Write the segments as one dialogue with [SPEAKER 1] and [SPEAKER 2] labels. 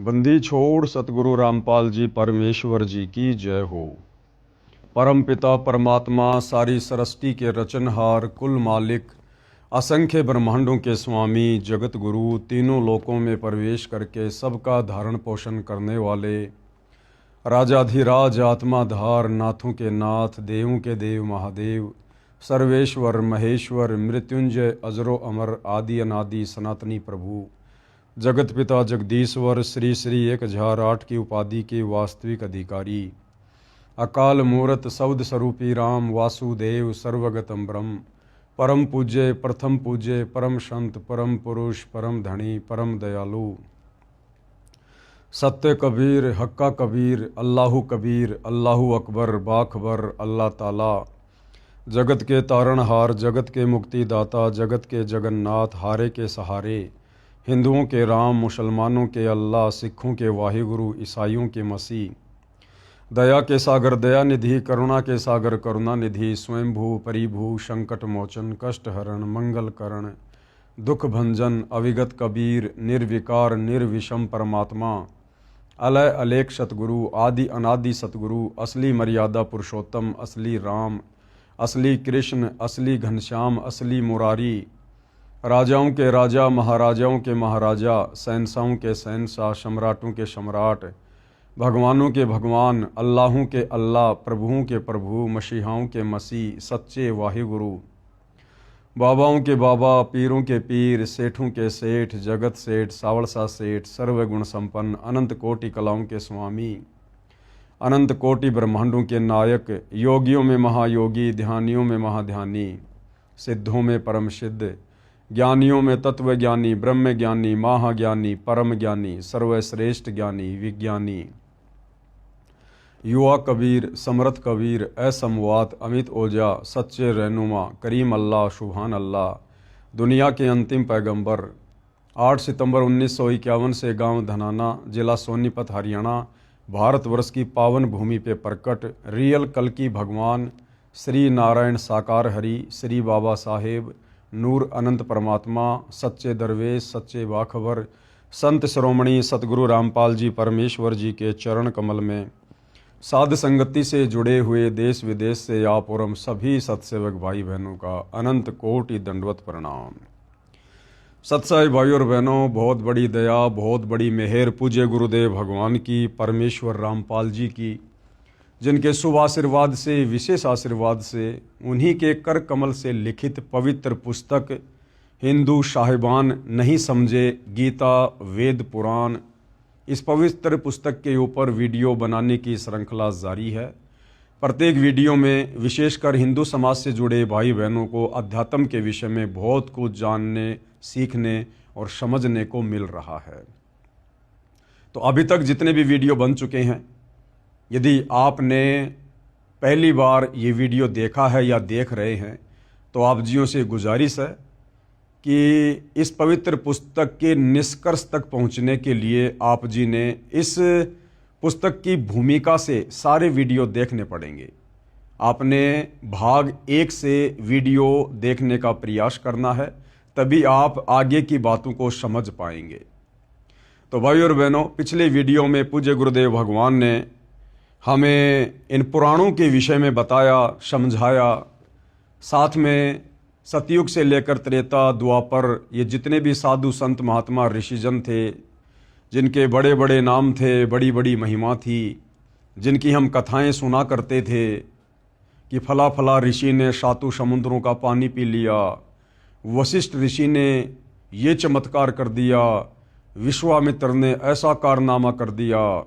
[SPEAKER 1] बंदी छोड़ सतगुरु रामपाल जी परमेश्वर जी की जय हो। परम पिता परमात्मा सारी सृष्टि के रचनहार कुल मालिक असंख्य ब्रह्मांडों के स्वामी जगत गुरु तीनों लोकों में प्रवेश करके सबका धारण पोषण करने वाले राजाधिराज आत्माधार नाथों के नाथ देवों के देव महादेव सर्वेश्वर महेश्वर मृत्युंजय अजरो अमर आदि अनादि सनातनी प्रभु जगत पिता जगदीश्वर श्री श्री 1008 की उपाधि के वास्तविक अधिकारी अकाल मूर्त शब्द स्वरूपी राम वासुदेव सर्वगतम ब्रह्म परम पूज्य प्रथम पूज्य परम संत परम पुरुष परम धनी परम दयालु सत्य कबीर हक्का कबीर अल्लाहु कबीर अल्लाहु अकबर बाखबर अल्लाह ताला जगत के तारणहार जगत के मुक्तिदाता जगत के जगन्नाथ हारे के सहारे हिंदुओं के राम मुसलमानों के अल्लाह सिखों के वाहिगुरु ईसाइयों के मसीह दया के सागर दया निधि करुणा के सागर करुणा निधि स्वयंभू परिभू संकट मोचन कष्ट हरण मंगल करण दुख भंजन अविगत कबीर निर्विकार निर्विषम परमात्मा अलय अलेख सतगुरु आदि अनादि सतगुरु असली मर्यादा पुरुषोत्तम असली राम असली कृष्ण असली घनश्याम असली मुरारी राजाओं के राजा महाराजाओं के महाराजा शहंशाहों के शहंशाह सम्राटों के सम्राट भगवानों के भगवान अल्लाहों के अल्लाह प्रभुओं के प्रभु मसीहाओं के मसीह सच्चे वाहिगुरु बाबाओं के बाबा पीरों के पीर सेठों के सेठ जगत सेठ सावड़सा सेठ सर्वगुण संपन्न अनंत कोटि कलाओं के स्वामी अनंत कोटि ब्रह्मांडों के नायक योगियों में महायोगी ध्यानियों में महाध्यानी सिद्धों में परम सिद्ध ज्ञानियों में तत्व ज्ञानी ब्रह्म ज्ञानी महाज्ञानी परम ज्ञानी सर्वश्रेष्ठ ज्ञानी विज्ञानी युवा कबीर समर्थ कबीर असमवात अमित ओजा सच्चे रहनुमा करीम अल्लाह सुभान अल्लाह दुनिया के अंतिम पैगंबर 8 सितंबर 1951 से गांव धनाना जिला सोनीपत हरियाणा भारतवर्ष की पावन भूमि पे प्रकट रियल कल्कि भगवान श्री नारायण साकार हरि श्री बाबा साहेब नूर अनंत परमात्मा सच्चे दरवेश सच्चे बाखबर संत श्रोमणी सतगुरु रामपाल जी परमेश्वर जी के चरण कमल में साध संगति से जुड़े हुए देश विदेश से आप और हम सभी सत्सेवक भाई बहनों का अनंत कोटि दंडवत प्रणाम। सत्साई भाई और बहनों, बहुत बड़ी दया बहुत बड़ी मेहर पूज्य गुरुदेव भगवान की परमेश्वर रामपाल जी की जिनके शुभ आशीर्वाद से विशेष आशीर्वाद से उन्हीं के कर कमल से लिखित पवित्र पुस्तक हिंदू साहिबान नहीं समझे गीता वेद पुराण इस पवित्र पुस्तक के ऊपर वीडियो बनाने की श्रृंखला जारी है। प्रत्येक वीडियो में विशेषकर हिंदू समाज से जुड़े भाई बहनों को अध्यात्म के विषय में बहुत कुछ जानने सीखने और समझने को मिल रहा है। तो अभी तक जितने भी वीडियो बन चुके हैं, यदि आपने पहली बार ये वीडियो देखा है या देख रहे हैं तो आप जियों से गुजारिश है कि इस पवित्र पुस्तक के निष्कर्ष तक पहुंचने के लिए आप जी ने इस पुस्तक की भूमिका से सारे वीडियो देखने पड़ेंगे। आपने भाग 1 से वीडियो देखने का प्रयास करना है, तभी आप आगे की बातों को समझ पाएंगे। तो भाई और बहनों, पिछले वीडियो में पूज्य गुरुदेव भगवान ने हमें इन पुराणों के विषय में बताया समझाया, साथ में सतयुग से लेकर त्रेता द्वापर ये जितने भी साधु संत महात्मा ऋषिजन थे जिनके बड़े बड़े नाम थे बड़ी बड़ी महिमा थी, जिनकी हम कथाएं सुना करते थे कि फला फला ऋषि ने 7 समुद्रों का पानी पी लिया, वशिष्ठ ऋषि ने ये चमत्कार कर दिया, विश्वामित्र ने ऐसा कारनामा कर दिया,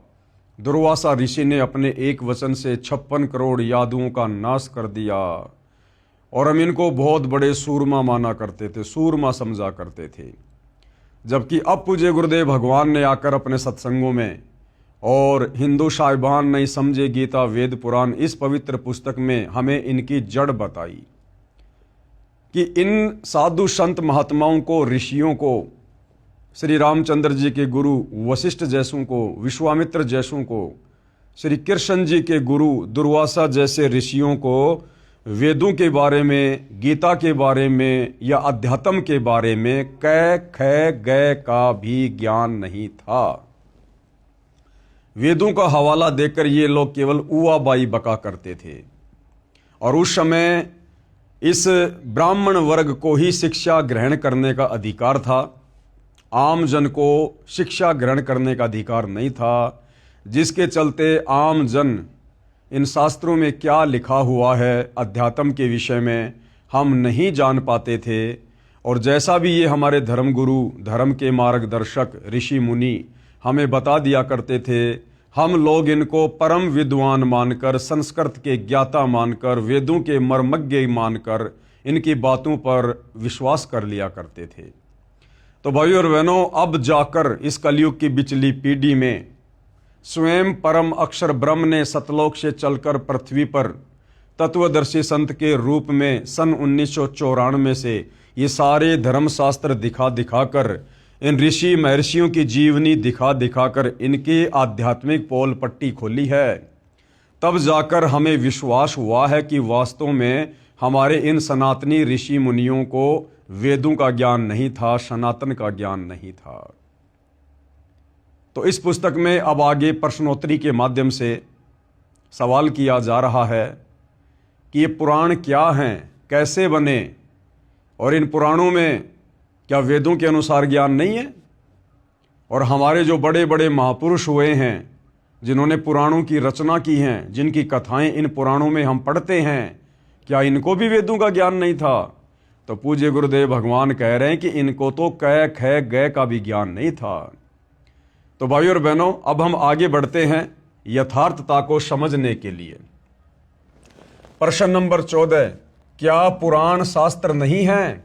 [SPEAKER 1] दुर्वासा ऋषि ने अपने एक वचन से 56 करोड़ यादुओं का नाश कर दिया और हम इनको बहुत बड़े सूरमा माना करते थे, सूरमा समझा करते थे। जबकि अब पूज्य गुरुदेव भगवान ने आकर अपने सत्संगों में और हिंदू साहिबान नहीं समझे गीता वेद पुराण इस पवित्र पुस्तक में हमें इनकी जड़ बताई कि इन साधु संत महात्माओं को ऋषियों को श्री रामचंद्र जी के गुरु वशिष्ठ जैसों को विश्वामित्र जैसों को श्री कृष्ण जी के गुरु दुर्वासा जैसे ऋषियों को वेदों के बारे में गीता के बारे में या अध्यात्म के बारे में कै ख गय का भी ज्ञान नहीं था। वेदों का हवाला देकर ये लोग केवल उआ बाई बका करते थे। और उस समय इस ब्राह्मण वर्ग को ही शिक्षा ग्रहण करने का अधिकार था, आम जन को शिक्षा ग्रहण करने का अधिकार नहीं था, जिसके चलते आम जन इन शास्त्रों में क्या लिखा हुआ है अध्यात्म के विषय में हम नहीं जान पाते थे। और जैसा भी ये हमारे धर्मगुरु, धर्म के मार्गदर्शक, ऋषि मुनि हमें बता दिया करते थे, हम लोग इनको परम विद्वान मानकर, संस्कृत के ज्ञाता मानकर, वेदों के मर्मज्ञ मानकर इनकी बातों पर विश्वास कर लिया करते थे। तो भाइयों और बहनों, अब जाकर इस कलयुग की बिचली पीढ़ी में स्वयं परम अक्षर ब्रह्म ने सतलोक से चलकर पृथ्वी पर तत्वदर्शी संत के रूप में सन 1994 से ये सारे धर्मशास्त्र दिखा दिखाकर, इन ऋषि महर्षियों की जीवनी दिखा दिखाकर इनकी आध्यात्मिक पोल पट्टी खोली है। तब जाकर हमें विश्वास हुआ है कि वास्तव में हमारे इन सनातनी ऋषि मुनियों को वेदों का ज्ञान नहीं था, सनातन का ज्ञान नहीं था। तो इस पुस्तक में अब आगे प्रश्नोत्तरी के माध्यम से सवाल किया जा रहा है कि ये पुराण क्या हैं, कैसे बने, और इन पुराणों में क्या वेदों के अनुसार ज्ञान नहीं है? और हमारे जो बड़े बड़े महापुरुष हुए हैं, जिन्होंने पुराणों की रचना की हैं, जिनकी कथाएं इन पुराणों में हम पढ़ते हैं, क्या इनको भी वेदों का ज्ञान नहीं था? तो पूज्य गुरुदेव भगवान कह रहे हैं कि इनको तो कै ख गय का भी ज्ञान नहीं था। तो भाइयों और बहनों, अब हम आगे बढ़ते हैं यथार्थता को समझने के लिए। प्रश्न नंबर 14, क्या पुराण शास्त्र नहीं है?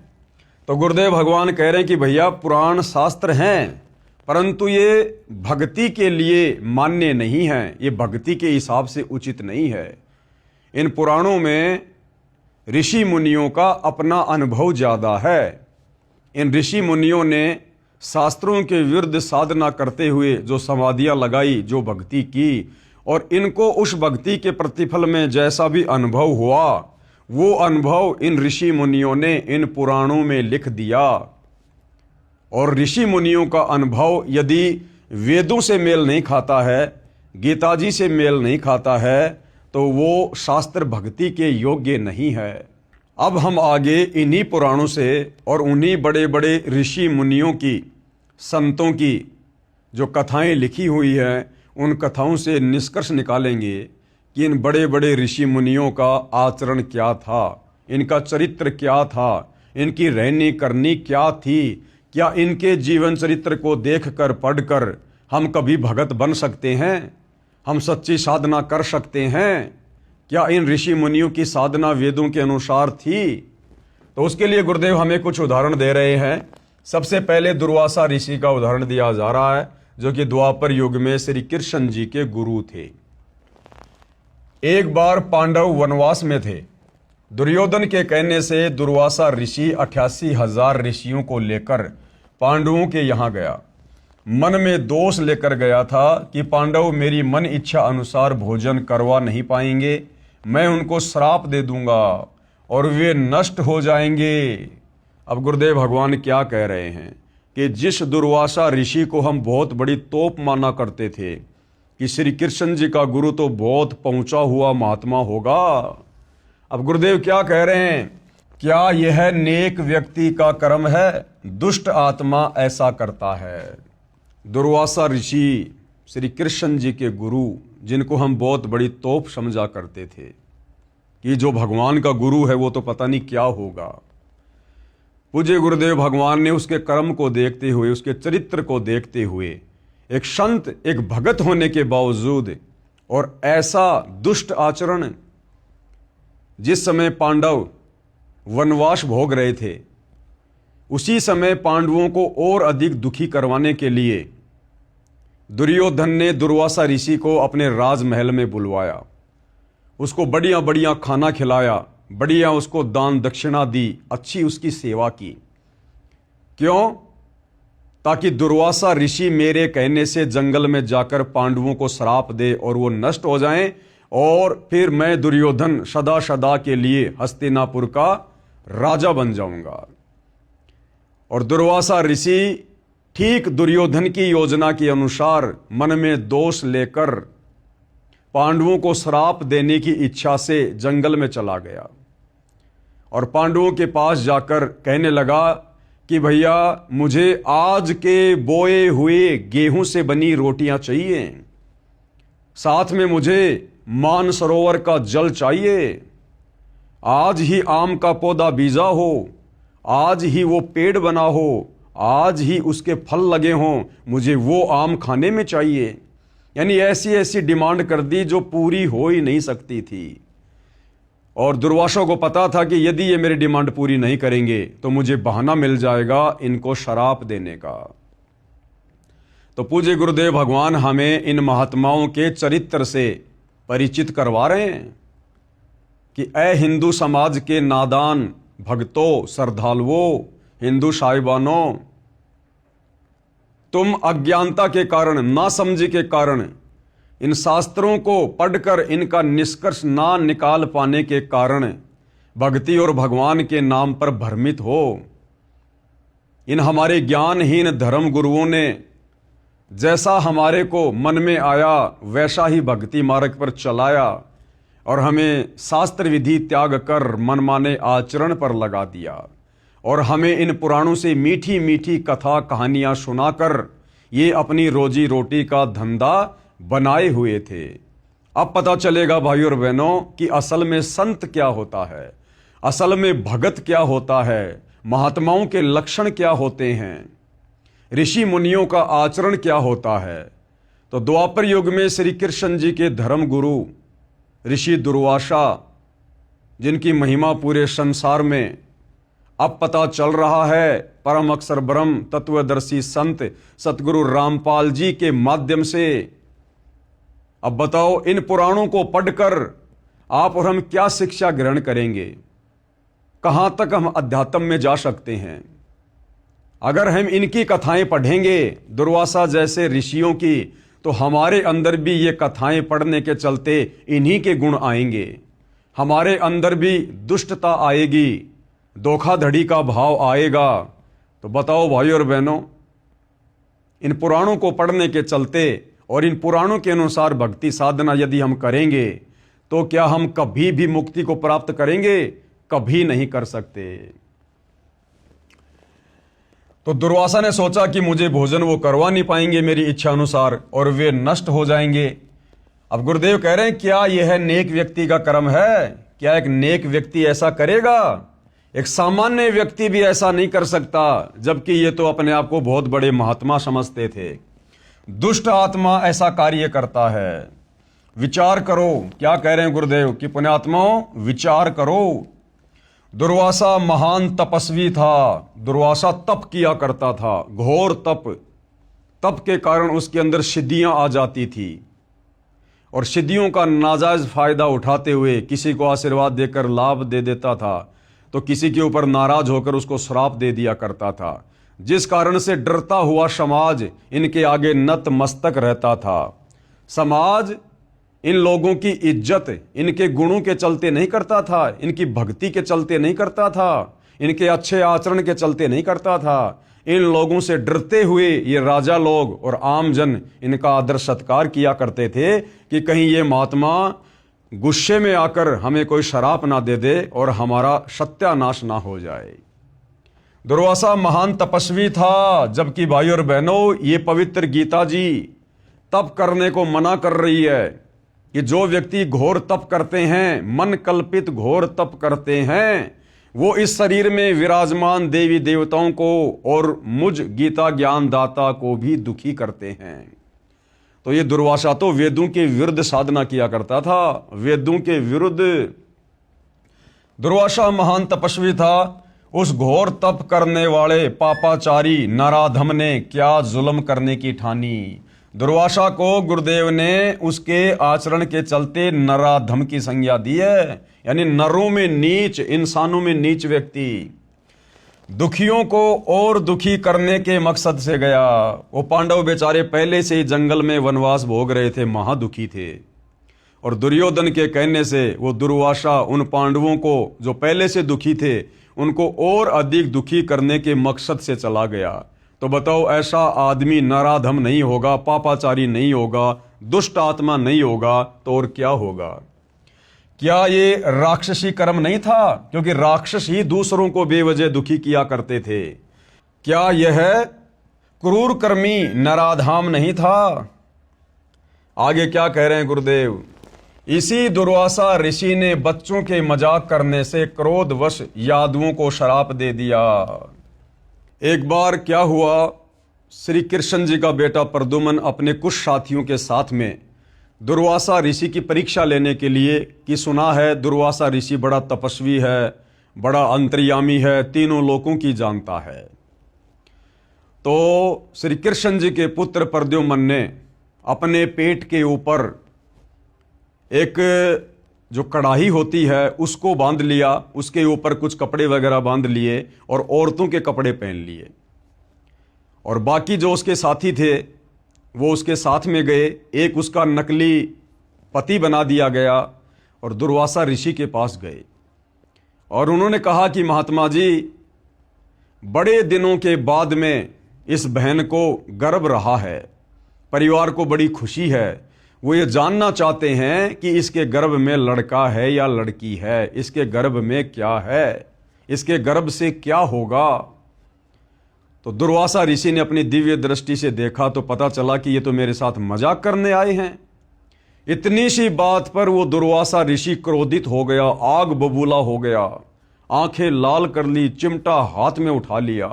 [SPEAKER 1] तो गुरुदेव भगवान कह रहे हैं कि भैया पुराण शास्त्र हैं, परंतु ये भक्ति के लिए मान्य नहीं है, ये भक्ति के हिसाब से उचित नहीं है। इन पुराणों में ऋषि मुनियों का अपना अनुभव ज़्यादा है। इन ऋषि मुनियों ने शास्त्रों के विरुद्ध साधना करते हुए जो समाधियां लगाई, जो भक्ति की, और इनको उस भक्ति के प्रतिफल में जैसा भी अनुभव हुआ, वो अनुभव इन ऋषि मुनियों ने इन पुराणों में लिख दिया। और ऋषि मुनियों का अनुभव यदि वेदों से मेल नहीं खाता है, गीता जी से मेल नहीं खाता है, तो वो शास्त्र भक्ति के योग्य नहीं है। अब हम आगे इन्हीं पुराणों से और उन्हीं बड़े बड़े ऋषि मुनियों की, संतों की जो कथाएं लिखी हुई हैं, उन कथाओं से निष्कर्ष निकालेंगे कि इन बड़े बड़े ऋषि मुनियों का आचरण क्या था, इनका चरित्र क्या था, इनकी रहनी करनी क्या थी। क्या इनके जीवन चरित्र को देखकर, पढ़कर हम कभी भगत बन सकते हैं? हम सच्ची साधना कर सकते हैं? क्या इन ऋषि मुनियों की साधना वेदों के अनुसार थी? तो उसके लिए गुरुदेव हमें कुछ उदाहरण दे रहे हैं। सबसे पहले दुर्वासा ऋषि का उदाहरण दिया जा रहा है, जो कि द्वापर युग में श्री कृष्ण जी के गुरु थे। एक बार पांडव वनवास में थे। दुर्योधन के कहने से दुर्वासा ऋषि 88,000 ऋषियों को लेकर पांडवों के यहाँ गया। मन में दोष लेकर गया था कि पांडव मेरी मन इच्छा अनुसार भोजन करवा नहीं पाएंगे, मैं उनको श्राप दे दूंगा और वे नष्ट हो जाएंगे। अब गुरुदेव भगवान क्या कह रहे हैं कि जिस दुर्वासा ऋषि को हम बहुत बड़ी तोप माना करते थे कि श्री कृष्ण जी का गुरु तो बहुत पहुंचा हुआ महात्मा होगा, अब गुरुदेव क्या कह रहे हैं, क्या यह नेक व्यक्ति का कर्म है? दुष्ट आत्मा ऐसा करता है। दुर्वासा ऋषि श्री कृष्ण जी के गुरु, जिनको हम बहुत बड़ी तोप समझा करते थे कि जो भगवान का गुरु है वो तो पता नहीं क्या होगा। पूज्य गुरुदेव भगवान ने उसके कर्म को देखते हुए, उसके चरित्र को देखते हुए, एक संत, एक भगत होने के बावजूद और ऐसा दुष्ट आचरण, जिस समय पांडव वनवास भोग रहे थे, उसी समय पांडवों को और अधिक दुखी करवाने के लिए दुर्योधन ने दुर्वासा ऋषि को अपने राजमहल में बुलवाया, उसको बढ़िया बढ़िया खाना खिलाया, बढ़िया उसको दान दक्षिणा दी, अच्छी उसकी सेवा की। क्यों? ताकि दुर्वासा ऋषि मेरे कहने से जंगल में जाकर पांडवों को श्राप दे और वो नष्ट हो जाएं, और फिर मैं दुर्योधन सदा सदा के लिए हस्तिनापुर का राजा बन जाऊंगा। और दुर्वासा ऋषि ठीक दुर्योधन की योजना के अनुसार मन में दोष लेकर पांडवों को श्राप देने की इच्छा से जंगल में चला गया और पांडवों के पास जाकर कहने लगा कि भैया मुझे आज के बोए हुए गेहूं से बनी रोटियां चाहिए, साथ में मुझे मानसरोवर का जल चाहिए, आज ही आम का पौधा बीजा हो, आज ही वो पेड़ बना हो, आज ही उसके फल लगे हों, मुझे वो आम खाने में चाहिए। यानी ऐसी ऐसी डिमांड कर दी जो पूरी हो ही नहीं सकती थी। और दुर्वासा को पता था कि यदि ये मेरी डिमांड पूरी नहीं करेंगे तो मुझे बहाना मिल जाएगा इनको शराप देने का। तो पूज्य गुरुदेव भगवान हमें इन महात्माओं के चरित्र से परिचित करवा रहे हैं कि ए हिंदू समाज के नादान भक्तों, श्रद्धालुओं, हिंदू साहिबानों, तुम अज्ञानता के कारण, नासमझी के कारण, इन शास्त्रों को पढ़कर इनका निष्कर्ष ना निकाल पाने के कारण भक्ति और भगवान के नाम पर भ्रमित हो। इन हमारे ज्ञानहीन धर्म गुरुओं ने जैसा हमारे को मन में आया वैसा ही भक्ति मार्ग पर चलाया और हमें शास्त्र विधि त्याग कर मनमाने आचरण पर लगा दिया और हमें इन पुराणों से मीठी मीठी कथा कहानियां सुनाकर ये अपनी रोजी रोटी का धंधा बनाए हुए थे। अब पता चलेगा भाइयों और बहनों कि असल में संत क्या होता है, असल में भगत क्या होता है, महात्माओं के लक्षण क्या होते हैं, ऋषि मुनियों का आचरण क्या होता है। तो द्वापर युग में श्री कृष्ण जी के धर्म गुरु ऋषि दुर्वासा, जिनकी महिमा पूरे संसार में अब पता चल रहा है, परम अक्षर ब्रह्म तत्वदर्शी संत सतगुरु रामपाल जी के माध्यम से। अब बताओ, इन पुराणों को पढ़कर आप और हम क्या शिक्षा ग्रहण करेंगे, कहां तक हम अध्यात्म में जा सकते हैं। अगर हम इनकी कथाएं पढ़ेंगे दुर्वासा जैसे ऋषियों की, तो हमारे अंदर भी ये कथाएं पढ़ने के चलते इन्हीं के गुण आएंगे, हमारे अंदर भी दुष्टता आएगी, धोखाधड़ी का भाव आएगा। तो बताओ भाइयों और बहनों, इन पुराणों को पढ़ने के चलते और इन पुराणों के अनुसार भक्ति साधना यदि हम करेंगे तो क्या हम कभी भी मुक्ति को प्राप्त करेंगे? कभी नहीं कर सकते। तो दुर्वासा ने सोचा कि मुझे भोजन वो करवा नहीं पाएंगे मेरी इच्छा अनुसार और वे नष्ट हो जाएंगे। अब गुरुदेव कह रहे हैं, क्या यह नेक व्यक्ति का कर्म है? क्या एक नेक व्यक्ति ऐसा करेगा? एक सामान्य व्यक्ति भी ऐसा नहीं कर सकता, जबकि ये तो अपने आप को बहुत बड़े महात्मा समझते थे। दुष्ट आत्मा ऐसा कार्य करता है। विचार करो, क्या कह रहे हैं गुरुदेव कि पुण्यात्माओं विचार करो। दुर्वासा महान तपस्वी था, दुर्वासा तप किया करता था, घोर तप। तप के कारण उसके अंदर सिद्धियां आ जाती थी और सिद्धियों का नाजायज फायदा उठाते हुए किसी को आशीर्वाद देकर लाभ दे देता था तो किसी के ऊपर नाराज होकर उसको श्राप दे दिया करता था, जिस कारण से डरता हुआ समाज इनके आगे नतमस्तक रहता था। समाज इन लोगों की इज्जत इनके गुणों के चलते नहीं करता था, इनकी भक्ति के चलते नहीं करता था, इनके अच्छे आचरण के चलते नहीं करता था। इन लोगों से डरते हुए ये राजा लोग और आम जन इनका आदर सत्कार किया करते थे कि कहीं ये महात्मा गुस्से में आकर हमें कोई शराप ना दे दे और हमारा सत्यानाश ना हो जाए। दुर्वासा महान तपस्वी था, जबकि भाई और बहनों ये पवित्र गीता जी तप करने को मना कर रही है कि जो व्यक्ति घोर तप करते हैं, मन कल्पित घोर तप करते हैं, वो इस शरीर में विराजमान देवी देवताओं को और मुझ गीता ज्ञान दाता को भी दुखी करते हैं। तो ये दुर्वासा तो वेदों के विरुद्ध साधना किया करता था, वेदों के विरुद्ध। दुर्वासा महान तपस्वी था। उस घोर तप करने वाले पापाचारी नराधम ने क्या जुल्म करने की ठानी। दुर्वासा को गुरुदेव ने उसके आचरण के चलते नराधम की संज्ञा दी है, यानी नरों में नीच, इंसानों में नीच व्यक्ति। दुखियों को और दुखी करने के मकसद से गया। वो पांडव बेचारे पहले से ही जंगल में वनवास भोग रहे थे, महादुखी थे, और दुर्योधन के कहने से वो दुर्वासा उन पांडवों को जो पहले से दुखी थे उनको और अधिक दुखी करने के मकसद से चला गया। तो बताओ, ऐसा आदमी नराधम नहीं होगा, पापाचारी नहीं होगा, दुष्ट आत्मा नहीं होगा, तो और क्या होगा? क्या ये राक्षसी कर्म नहीं था? क्योंकि राक्षस ही दूसरों को बेवजह दुखी किया करते थे। क्या यह क्रूर कर्मी नराधाम नहीं था? आगे क्या कह रहे हैं गुरुदेव? इसी दुर्वासा ऋषि ने बच्चों के मजाक करने से क्रोधवश यादवों को श्राप दे दिया। एक बार क्या हुआ, श्री कृष्ण जी का बेटा प्रद्युम्न अपने कुछ साथियों के साथ में दुर्वासा ऋषि की परीक्षा लेने के लिए, कि सुना है दुर्वासा ऋषि बड़ा तपस्वी है, बड़ा अंतर्यामी है, तीनों लोकों की जानता है। तो श्री कृष्ण जी के पुत्र प्रद्युम्न ने अपने पेट के ऊपर एक जो कढ़ाई होती है उसको बांध लिया, उसके ऊपर कुछ कपड़े वगैरह बांध लिए और औरतों के कपड़े पहन लिए, और बाकी जो उसके साथी थे वो उसके साथ में गए। एक उसका नकली पति बना दिया गया और दुर्वासा ऋषि के पास गए और उन्होंने कहा कि महात्मा जी, बड़े दिनों के बाद में इस बहन को गर्भ रहा है, परिवार को बड़ी खुशी है, वो ये जानना चाहते हैं कि इसके गर्भ में लड़का है या लड़की है, इसके गर्भ में क्या है, इसके गर्भ से क्या होगा। तो दुर्वासा ऋषि ने अपनी दिव्य दृष्टि से देखा तो पता चला कि ये तो मेरे साथ मजाक करने आए हैं। इतनी सी बात पर वो दुर्वासा ऋषि क्रोधित हो गया, आग बबूला हो गया, आंखें लाल कर ली, चिमटा हाथ में उठा लिया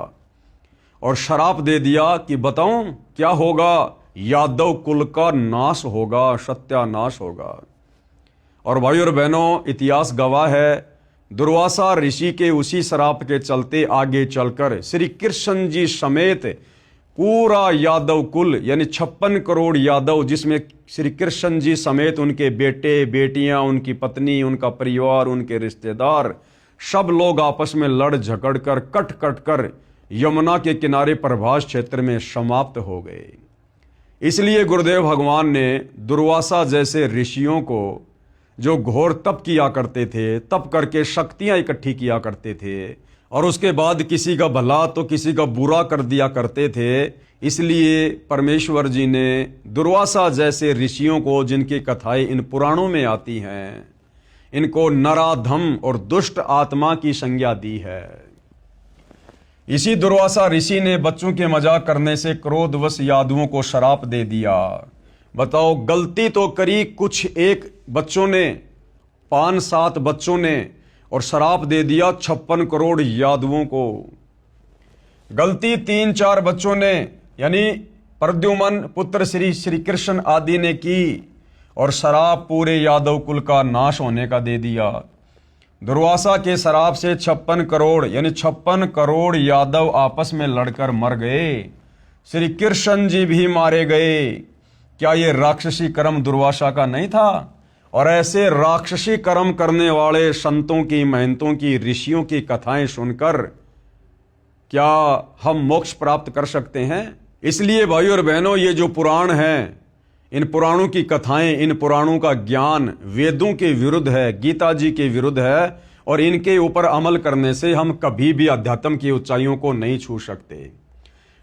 [SPEAKER 1] और शराप दे दिया कि बताऊं क्या होगा? यादव कुल का नाश होगा, सत्यानाश होगा। और भाई और बहनों, इतिहास गवाह है, दुर्वासा ऋषि के उसी श्राप के चलते आगे चलकर श्री कृष्ण जी समेत पूरा यादव कुल, यानी 56 करोड़ यादव, जिसमें श्री कृष्ण जी समेत उनके बेटे बेटियां, उनकी पत्नी, उनका परिवार, उनके रिश्तेदार, सब लोग आपस में लड़ झगड़ कर कट कट कर यमुना के किनारे प्रभास क्षेत्र में समाप्त हो गए। इसलिए गुरुदेव भगवान ने दुर्वासा जैसे ऋषियों को, जो घोर तप किया करते थे, तप करके शक्तियां इकट्ठी किया करते थे और उसके बाद किसी का भला तो किसी का बुरा कर दिया करते थे, इसलिए परमेश्वर जी ने दुर्वासा जैसे ऋषियों को, जिनकी कथाएं इन पुराणों में आती हैं, इनको नराधम और दुष्ट आत्मा की संज्ञा दी है। इसी दुर्वासा ऋषि ने बच्चों के मजाक करने से क्रोधवश यादवों को श्राप दे दिया। बताओ, गलती तो करी कुछ एक बच्चों ने, 5-7 बच्चों ने, और श्राप दे दिया 56 करोड़ यादवों को। गलती 3-4 बच्चों ने, यानी प्रद्युम्न पुत्र श्री कृष्ण आदि ने की और श्राप पूरे यादव कुल का नाश होने का दे दिया। दुर्वासा के श्राप से 56 करोड़ यानी 56 करोड़ यादव आपस में लड़कर मर गए। श्री कृष्ण जी भी मारे गए। क्या ये राक्षसी कर्म दुर्वासा का नहीं था? और ऐसे राक्षसी कर्म करने वाले संतों की, महंतों की, ऋषियों की कथाएं सुनकर क्या हम मोक्ष प्राप्त कर सकते हैं? इसलिए भाई और बहनों, ये जो पुराण हैं, इन पुराणों की कथाएं, इन पुराणों का ज्ञान वेदों के विरुद्ध है, गीता जी के विरुद्ध है, और इनके ऊपर अमल करने से हम कभी भी अध्यात्म की ऊंचाइयों को नहीं छू सकते।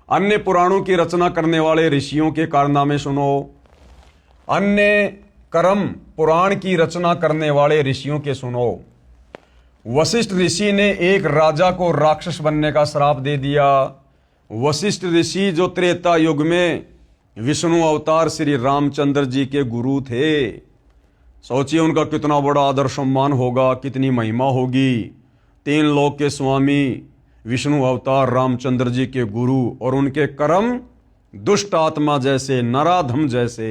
[SPEAKER 1] अन्य पुराणों की रचना करने वाले ऋषियों के कारनामे सुनो, अन्य कर्म पुराण की रचना करने वाले ऋषियों के सुनो। वशिष्ठ ऋषि ने एक राजा को राक्षस बनने का श्राप दे दिया। वशिष्ठ ऋषि जो त्रेता युग में विष्णु अवतार श्री रामचंद्र जी के गुरु थे, सोचिए उनका कितना बड़ा आदर सम्मान होगा, कितनी महिमा होगी। 3 लोक के स्वामी विष्णु अवतार रामचंद्र जी के गुरु, और उनके कर्म दुष्ट आत्मा जैसे, नराधम जैसे।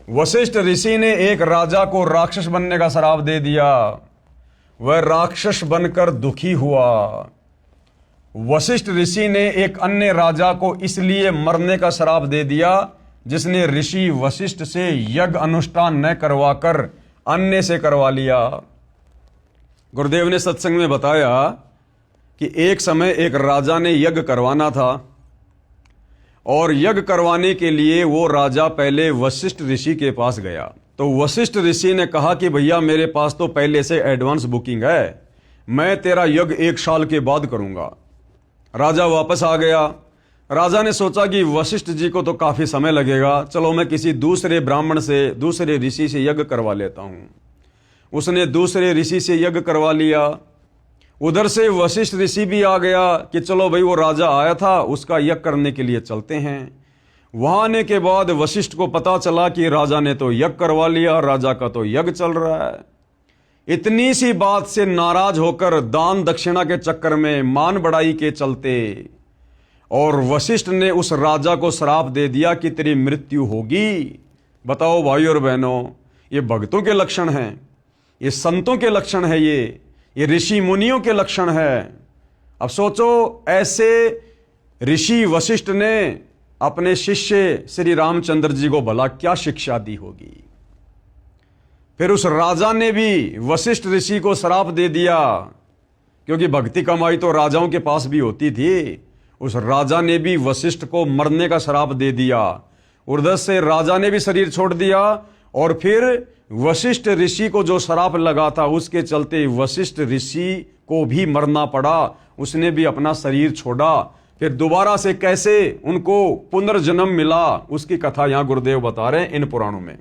[SPEAKER 1] वशिष्ठ ऋषि ने एक राजा को राक्षस बनने का श्राप दे दिया। वह राक्षस बनकर दुखी हुआ। वशिष्ठ ऋषि ने एक अन्य राजा को इसलिए मरने का श्राप दे दिया जिसने ऋषि वशिष्ठ से यज्ञ अनुष्ठान न करवाकर अन्य से करवा लिया। गुरुदेव ने सत्संग में बताया कि एक समय एक राजा ने यज्ञ करवाना था, और यज्ञ करवाने के लिए वो राजा पहले वशिष्ठ ऋषि के पास गया। तो वशिष्ठ ऋषि ने कहा कि भैया, मेरे पास तो पहले से एडवांस बुकिंग है, मैं तेरा यज्ञ 1 साल के बाद करूंगा। राजा वापस आ गया। राजा ने सोचा कि वशिष्ठ जी को तो काफी समय लगेगा, चलो मैं किसी दूसरे ब्राह्मण से, दूसरे ऋषि से यज्ञ करवा लेता हूं। उसने दूसरे ऋषि से यज्ञ करवा लिया। उधर से वशिष्ठ ऋषि भी आ गया कि चलो भाई, वो राजा आया था, उसका यज्ञ करने के लिए चलते हैं। वहां आने के बाद वशिष्ठ को पता चला कि राजा ने तो यज्ञ करवा लिया, राजा का तो यज्ञ चल रहा है। इतनी सी बात से नाराज होकर दान दक्षिणा के चक्कर में, मान बढ़ाई के चलते, और वशिष्ठ ने उस राजा को श्राप दे दिया कि तेरी मृत्यु होगी। बताओ भाई और बहनों, ये भक्तों के लक्षण हैं, ये संतों के लक्षण है, ये ऋषि मुनियों के लक्षण है। अब सोचो, ऐसे ऋषि वशिष्ठ ने अपने शिष्य श्री रामचंद्र जी को भला क्या शिक्षा दी होगी। फिर उस राजा ने भी वशिष्ठ ऋषि को श्राप दे दिया, क्योंकि भक्ति कमाई तो राजाओं के पास भी होती थी। उस राजा ने भी वशिष्ठ को मरने का श्राप दे दिया। उधर से राजा ने भी शरीर छोड़ दिया, और फिर वशिष्ठ ऋषि को जो श्राप लगा था उसके चलते वशिष्ठ ऋषि को भी मरना पड़ा। उसने भी अपना शरीर छोड़ा। फिर दोबारा से कैसे उनको पुनर्जन्म मिला, उसकी कथा यहां गुरुदेव बता रहे हैं इन पुराणों में।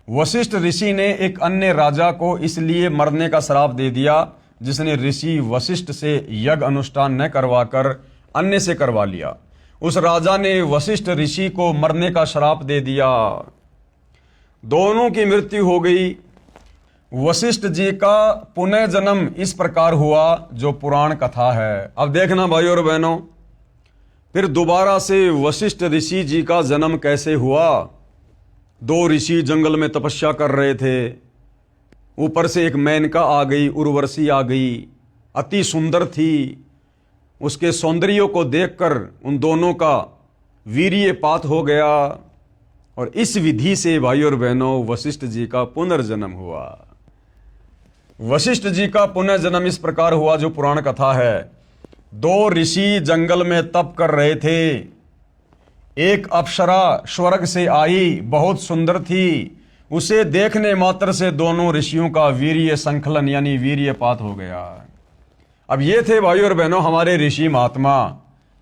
[SPEAKER 1] वशिष्ठ ऋषि ने एक अन्य राजा को इसलिए मरने का श्राप दे दिया जिसने ऋषि वशिष्ठ से यज्ञ अनुष्ठान न करवाकर अन्य से करवा लिया। उस राजा ने वशिष्ठ ऋषि को मरने का श्राप दे दिया। दोनों की मृत्यु हो गई। वशिष्ठ जी का पुनः जन्म इस प्रकार हुआ जो पुराण कथा है। अब देखना भाई और बहनों, फिर दोबारा से वशिष्ठ ऋषि जी का जन्म कैसे हुआ। दो ऋषि जंगल में तपस्या कर रहे थे। ऊपर से एक मेनका आ गई, उर्वशी आ गई, अति सुंदर थी। उसके सौंदर्य को देखकर उन दोनों का वीर्यपात हो गया, और इस विधि से भाई और बहनों वशिष्ठ जी का पुनर्जन्म हुआ। वशिष्ठ जी का पुनर्जन्म इस प्रकार हुआ जो पुराण कथा है। दो ऋषि जंगल में तप कर रहे थे। एक अप्सरा स्वर्ग से आई, बहुत सुंदर थी। उसे देखने मात्र से दोनों ऋषियों का वीर्य संकलन यानी वीर्यपात हो गया। अब ये थे भाई और बहनों हमारे ऋषि महात्मा।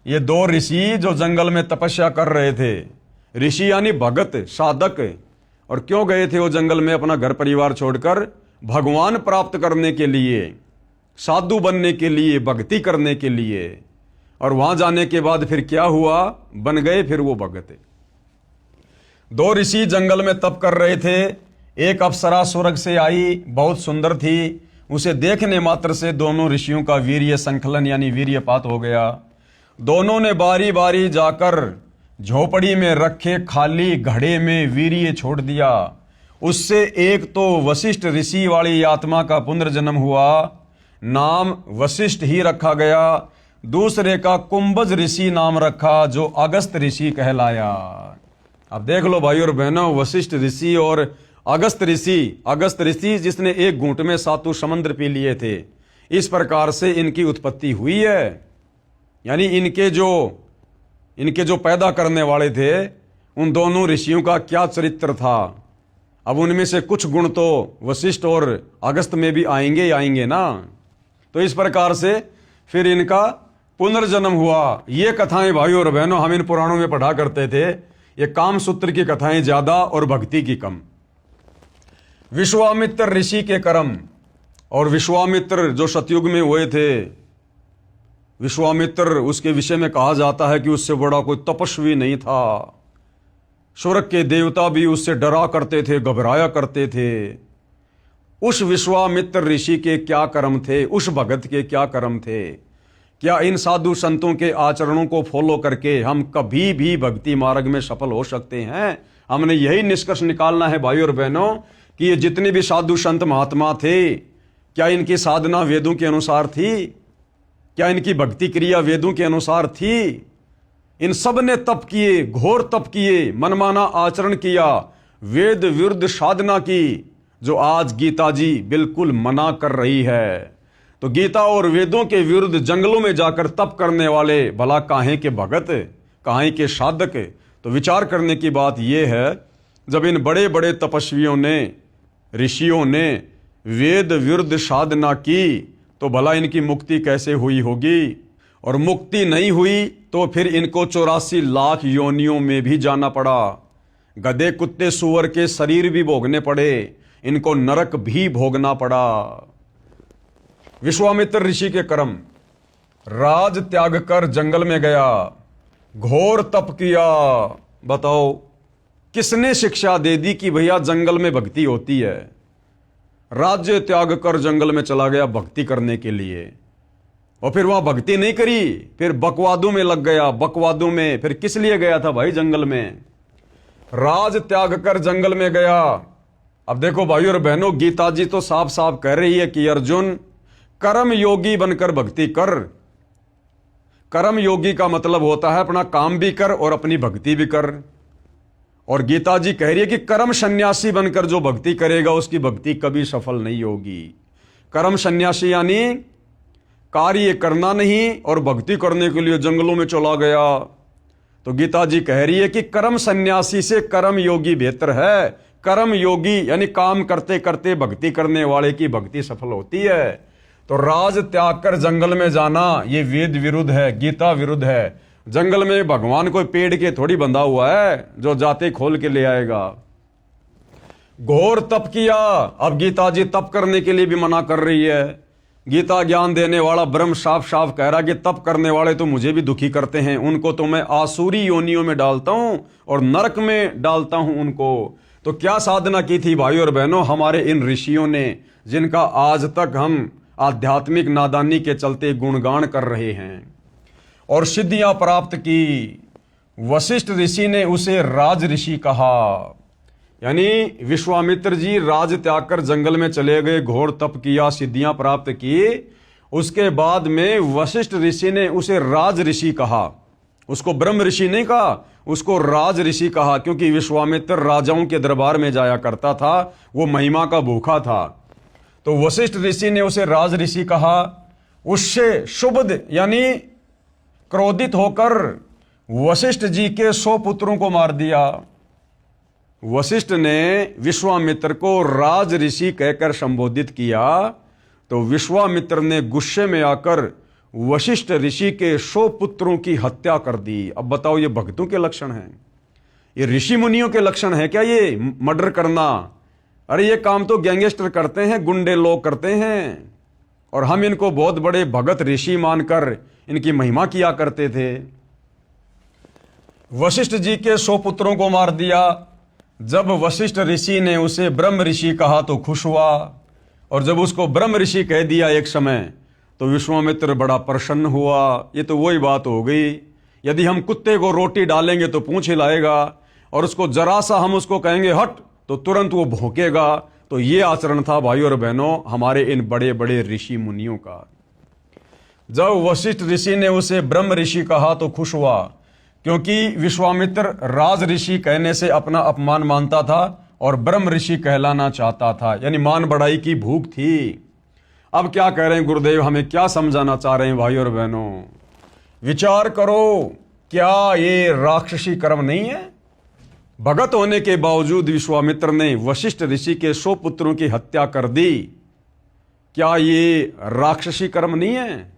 [SPEAKER 1] ये दो ऋषि जो जंगल में तपस्या कर रहे थे। ऋषि यानी भगत, साधक। और क्यों गए थे वो जंगल में? अपना घर परिवार छोड़कर भगवान प्राप्त करने के लिए, साधु बनने के लिए, भक्ति करने के लिए। और वहां जाने के बाद फिर क्या हुआ? बन गए फिर वो भगत। दो ऋषि जंगल में तप कर रहे थे। एक अप्सरा स्वर्ग से आई, बहुत सुंदर थी। उसे देखने मात्र से दोनों ऋषियों का वीर्य संकलन यानी वीर्यपात हो गया। दोनों ने बारी बारी जाकर झोपड़ी में रखे खाली घड़े में वीर्य छोड़ दिया। उससे एक तो वशिष्ठ ऋषि वाली आत्मा का पुनर्जन्म हुआ, नाम वशिष्ठ ही रखा गया। दूसरे का कुंभज ऋषि नाम रखा जो अगस्त ऋषि कहलाया। अब देख लो भाई और बहनों, वशिष्ठ ऋषि और अगस्त ऋषि जिसने एक घूंट में 7 समुद्र पी लिए थे। इस प्रकार से इनकी उत्पत्ति हुई है। यानी इनके जो पैदा करने वाले थे उन दोनों ऋषियों का क्या चरित्र था। अब उनमें से कुछ गुण तो वशिष्ठ और अगस्त में भी आएंगे ना। तो इस प्रकार से फिर इनका पुनर्जन्म हुआ। ये कथाएं भाई और बहनों हम इन पुराणों में पढ़ा करते थे। ये काम सूत्र की कथाएं ज्यादा और भक्ति की कम। विश्वामित्र ऋषि के कर्म, और विश्वामित्र जो सतयुग में हुए थे, विश्वामित्र उसके विषय में कहा जाता है कि उससे बड़ा कोई तपस्वी नहीं था। स्वर्ग के देवता भी उससे डरा करते थे, घबराया करते थे। उस विश्वामित्र ऋषि के क्या कर्म थे, उस भगत के क्या कर्म थे। क्या इन साधु संतों के आचरणों को फॉलो करके हम कभी भी भक्ति मार्ग में सफल हो सकते हैं? हमने यही निष्कर्ष निकालना है भाई और बहनों कि ये जितने भी साधु संत महात्मा थे, क्या इनकी साधना वेदों के अनुसार थी? क्या इनकी भक्ति क्रिया वेदों के अनुसार थी? इन सब ने तप किए, घोर तप किए, मनमाना आचरण किया, वेद विरुद्ध साधना की, जो आज गीता जी बिल्कुल मना कर रही है। तो गीता और वेदों के विरुद्ध जंगलों में जाकर तप करने वाले भला काहे के भगत, काहे के साधक? तो विचार करने की बात यह है, जब इन बड़े बड़े तपस्वियों ने, ऋषियों ने वेद विरुद्ध साधना की तो भला इनकी मुक्ति कैसे हुई होगी? और मुक्ति नहीं हुई तो फिर इनको 84 लाख योनियों में भी जाना पड़ा। गधे कुत्ते सूअर के शरीर भी भोगने पड़े, इनको नरक भी भोगना पड़ा। विश्वामित्र ऋषि के कर्म, राज त्याग कर जंगल में गया, घोर तप किया। बताओ किसने शिक्षा दे दी कि भैया जंगल में भक्ति होती है? राज्य त्याग कर जंगल में चला गया भक्ति करने के लिए, और फिर वहां भक्ति नहीं करी, फिर बकवादों में लग गया। बकवादों में फिर किस लिए गया था भाई जंगल में? राज त्याग कर जंगल में गया। अब देखो भाइयों और बहनों, गीता जी तो साफ साफ कह रही है कि अर्जुन कर्म योगी बनकर भक्ति कर। कर्म योगी का मतलब होता है अपना काम भी कर और अपनी भक्ति भी कर। और गीता जी कह रही है कि कर्म सन्यासी बनकर जो भक्ति करेगा उसकी भक्ति कभी सफल नहीं होगी। कर्म सन्यासी यानी कार्य करना नहीं और भक्ति करने के लिए जंगलों में चला गया। तो गीता जी कह रही है कि कर्म सन्यासी से कर्म योगी बेहतर है। कर्म योगी यानी काम करते करते भक्ति करने वाले की भक्ति सफल होती है। तो राज त्याग कर जंगल में जाना ये वेद विरुद्ध है, गीता विरुद्ध है। जंगल में भगवान कोई पेड़ के थोड़ी बंधा हुआ है जो जाते खोल के ले आएगा। घोर तप किया। अब गीता जी तप करने के लिए भी मना कर रही है। गीता ज्ञान देने वाला ब्रह्म साफ साफ कह रहा कि तप करने वाले तो मुझे भी दुखी करते हैं, उनको तो मैं आसुरी योनियों में डालता हूं और नरक में डालता हूं उनको। तो क्या साधना की थी भाई और बहनों हमारे इन ऋषियों ने, जिनका आज तक हम आध्यात्मिक नादानी के चलते गुणगान कर रहे हैं और सिद्धियां प्राप्त की। वशिष्ठ ऋषि ने उसे राज ऋषि कहा। यानी विश्वामित्र जी राज त्याग कर जंगल में चले गए, घोर तप किया, सिद्धियां प्राप्त की। उसके बाद में वशिष्ठ ऋषि ने उसे राज ऋषि कहा। उसको ब्रह्म ऋषि नहीं कहा, उसको राज ऋषि कहा, क्योंकि विश्वामित्र राजाओं के दरबार में जाया करता था, वो महिमा का भूखा था। तो वशिष्ठ ऋषि ने उसे राज ऋषि कहा। उससे शुभ यानी क्रोधित होकर वशिष्ठ जी के 100 पुत्रों को मार दिया। वशिष्ठ ने विश्वामित्र को राज ऋषि कहकर संबोधित किया तो विश्वामित्र ने गुस्से में आकर वशिष्ठ ऋषि के 100 पुत्रों की हत्या कर दी। अब बताओ ये भक्तों के लक्षण हैं? ये ऋषि मुनियों के लक्षण है क्या ये मर्डर करना? अरे ये काम तो गैंगस्टर करते हैं, गुंडे लोग करते हैं, और हम इनको बहुत बड़े भगत ऋषि मानकर इनकी महिमा किया करते थे। वशिष्ठ जी के 100 पुत्रों को मार दिया। जब वशिष्ठ ऋषि ने उसे ब्रह्म ऋषि कहा तो खुश हुआ, और जब उसको ब्रह्म ऋषि कह दिया एक समय तो विश्वामित्र बड़ा प्रसन्न हुआ। ये तो वही बात हो गई, यदि हम कुत्ते को रोटी डालेंगे तो पूंछ हिलाएगा, और उसको जरा सा हम उसको कहेंगे हट तो तुरंत वो भौंकेगा। तो ये आचरण था भाइयों और बहनों हमारे इन बड़े बड़े ऋषि मुनियों का। जब वशिष्ठ ऋषि ने उसे ब्रह्म ऋषि कहा तो खुश हुआ, क्योंकि विश्वामित्र राज ऋषि कहने से अपना अपमान मानता था और ब्रह्म ऋषि कहलाना चाहता था, यानी मान बढ़ाई की भूख थी। अब क्या कह रहे हैं गुरुदेव, हमें क्या समझाना चाह रहे हैं भाइयों और बहनों? विचार करो, क्या ये राक्षसी कर्म नहीं है? भगत होने के बावजूद विश्वामित्र ने वशिष्ठ ऋषि के 100 पुत्रों की हत्या कर दी। क्या ये राक्षसी कर्म नहीं है?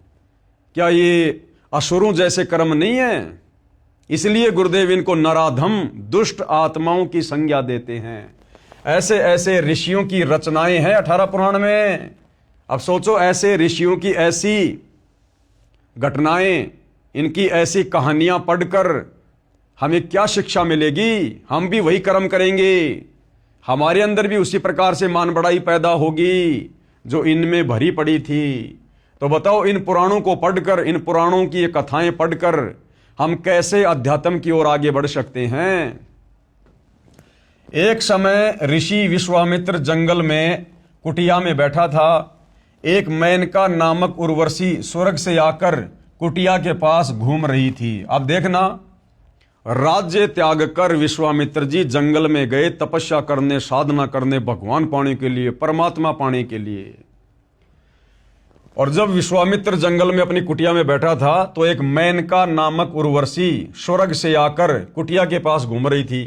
[SPEAKER 1] क्या ये असुरों जैसे कर्म नहीं है? इसलिए गुरुदेव इनको नराधम दुष्ट आत्माओं की संज्ञा देते हैं। ऐसे ऐसे ऋषियों की रचनाएं हैं 18 पुराण में। अब सोचो, ऐसे ऋषियों की ऐसी घटनाएं, इनकी ऐसी कहानियां पढ़कर हमें क्या शिक्षा मिलेगी? हम भी वही कर्म करेंगे, हमारे अंदर भी उसी प्रकार से मान बढ़ाई पैदा होगी जो इनमें भरी पड़ी थी। तो बताओ, इन पुराणों को पढ़कर, इन पुराणों की ये कथाएं पढ़कर हम कैसे अध्यात्म की ओर आगे बढ़ सकते हैं? एक समय ऋषि विश्वामित्र जंगल में कुटिया में बैठा था। एक मेनका नामक उर्वशी स्वर्ग से आकर कुटिया के पास घूम रही थी। अब देखना, राज्य त्याग कर विश्वामित्र जी जंगल में गए तपस्या करने, साधना करने, भगवान पाने के लिए, परमात्मा पाने के लिए। और जब विश्वामित्र जंगल में अपनी कुटिया में बैठा था तो एक मेनका नामक उर्वशी स्वर्ग से आकर कुटिया के पास घूम रही थी।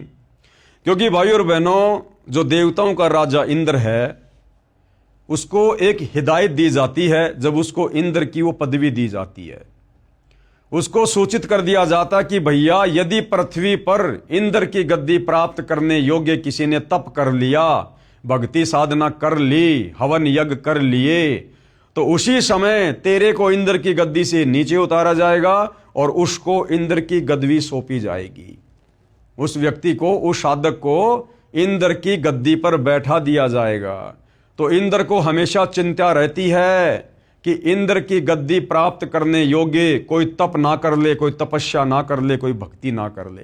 [SPEAKER 1] क्योंकि भाई और बहनों, जो देवताओं का राजा इंद्र है उसको एक हिदायत दी जाती है जब उसको इंद्र की वो पदवी दी जाती है। उसको सूचित कर दिया जाता कि भैया यदि पृथ्वी पर इंद्र की गद्दी प्राप्त करने योग्य किसी ने तप कर लिया, भक्ति साधना कर ली, हवन यज्ञ कर लिए, तो उसी समय तेरे को इंद्र की गद्दी से नीचे उतारा जाएगा और उसको इंद्र की गद्दी सौंपी जाएगी। उस व्यक्ति को, उस साधक को इंद्र की गद्दी पर बैठा दिया जाएगा। तो इंद्र को हमेशा चिंता रहती है कि इंद्र की गद्दी प्राप्त करने योग्य कोई तप ना कर ले, कोई तपस्या ना कर ले, कोई भक्ति ना कर ले।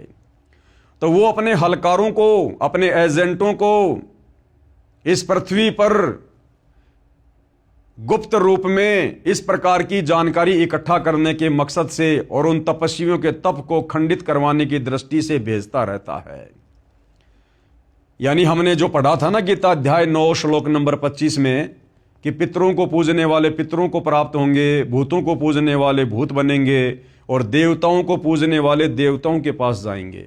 [SPEAKER 1] तो वो अपने हलकारों को, अपने एजेंटों को इस पृथ्वी पर गुप्त रूप में इस प्रकार की जानकारी इकट्ठा करने के मकसद से और उन तपस्वियों के तप को खंडित करवाने की दृष्टि से भेजता रहता है। यानी हमने जो पढ़ा था ना गीता अध्याय 9 श्लोक नंबर 25 में कि पितरों को पूजने वाले पितरों को प्राप्त होंगे, भूतों को पूजने वाले भूत बनेंगे और देवताओं को पूजने वाले देवताओं के पास जाएंगे।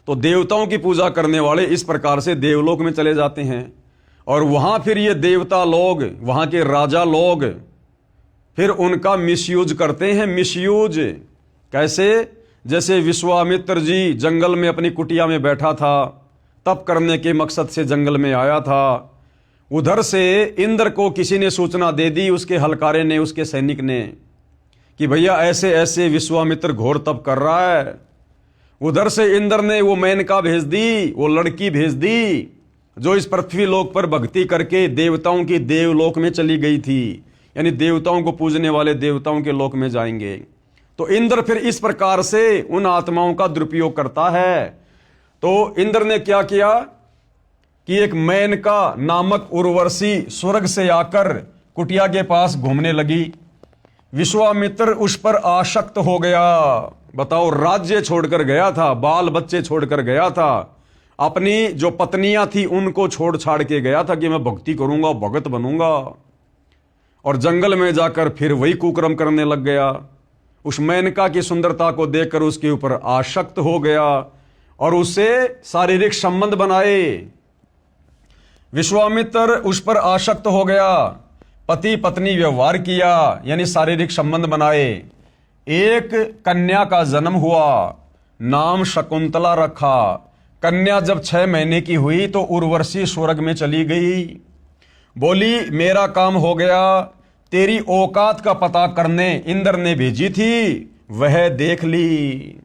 [SPEAKER 1] तो देवताओं की पूजा करने वाले इस प्रकार से देवलोक में चले जाते हैं और वहां फिर ये देवता लोग, वहां के राजा लोग फिर उनका मिसयूज करते हैं। मिसयूज कैसे? जैसे विश्वामित्र जी जंगल में अपनी कुटिया में बैठा था, तप करने के मकसद से जंगल में आया था। उधर से इंद्र को किसी ने सूचना दे दी, उसके हलकारे ने, उसके सैनिक ने, कि भैया ऐसे ऐसे विश्वामित्र घोर तप कर रहा है। उधर से इंद्र ने वो मेनका भेज दी, वो लड़की भेज दी जो इस पृथ्वी लोक पर भक्ति करके देवताओं की देवलोक में चली गई थी, यानी देवताओं को पूजने वाले देवताओं के लोक में जाएंगे। तो इंद्र फिर इस प्रकार से उन आत्माओं का दुरुपयोग करता है। तो इंद्र ने क्या किया कि एक मेनका नामक उर्वशी स्वर्ग से आकर कुटिया के पास घूमने लगी। विश्वामित्र उस पर आसक्त हो गया। बताओ, राज्य छोड़कर गया था, बाल बच्चे छोड़कर गया था, अपनी जो पत्नियां थी उनको छोड़ छाड़ के गया था कि मैं भक्ति करूंगा, भगत बनूंगा, और जंगल में जाकर फिर वही कुकर्म करने लग गया। उस मेनका की सुंदरता को देखकर उसके ऊपर आसक्त हो गया और उससे शारीरिक संबंध बनाए। विश्वामित्र उस पर आसक्त हो गया, पति पत्नी व्यवहार किया, यानी शारीरिक संबंध बनाए। एक कन्या का जन्म हुआ, नाम शकुंतला रखा। कन्या जब 6 महीने की हुई तो उर्वशी स्वर्ग में चली गई। बोली मेरा काम हो गया, तेरी औकात का पता करने इंद्र ने भेजी थी, वह देख ली।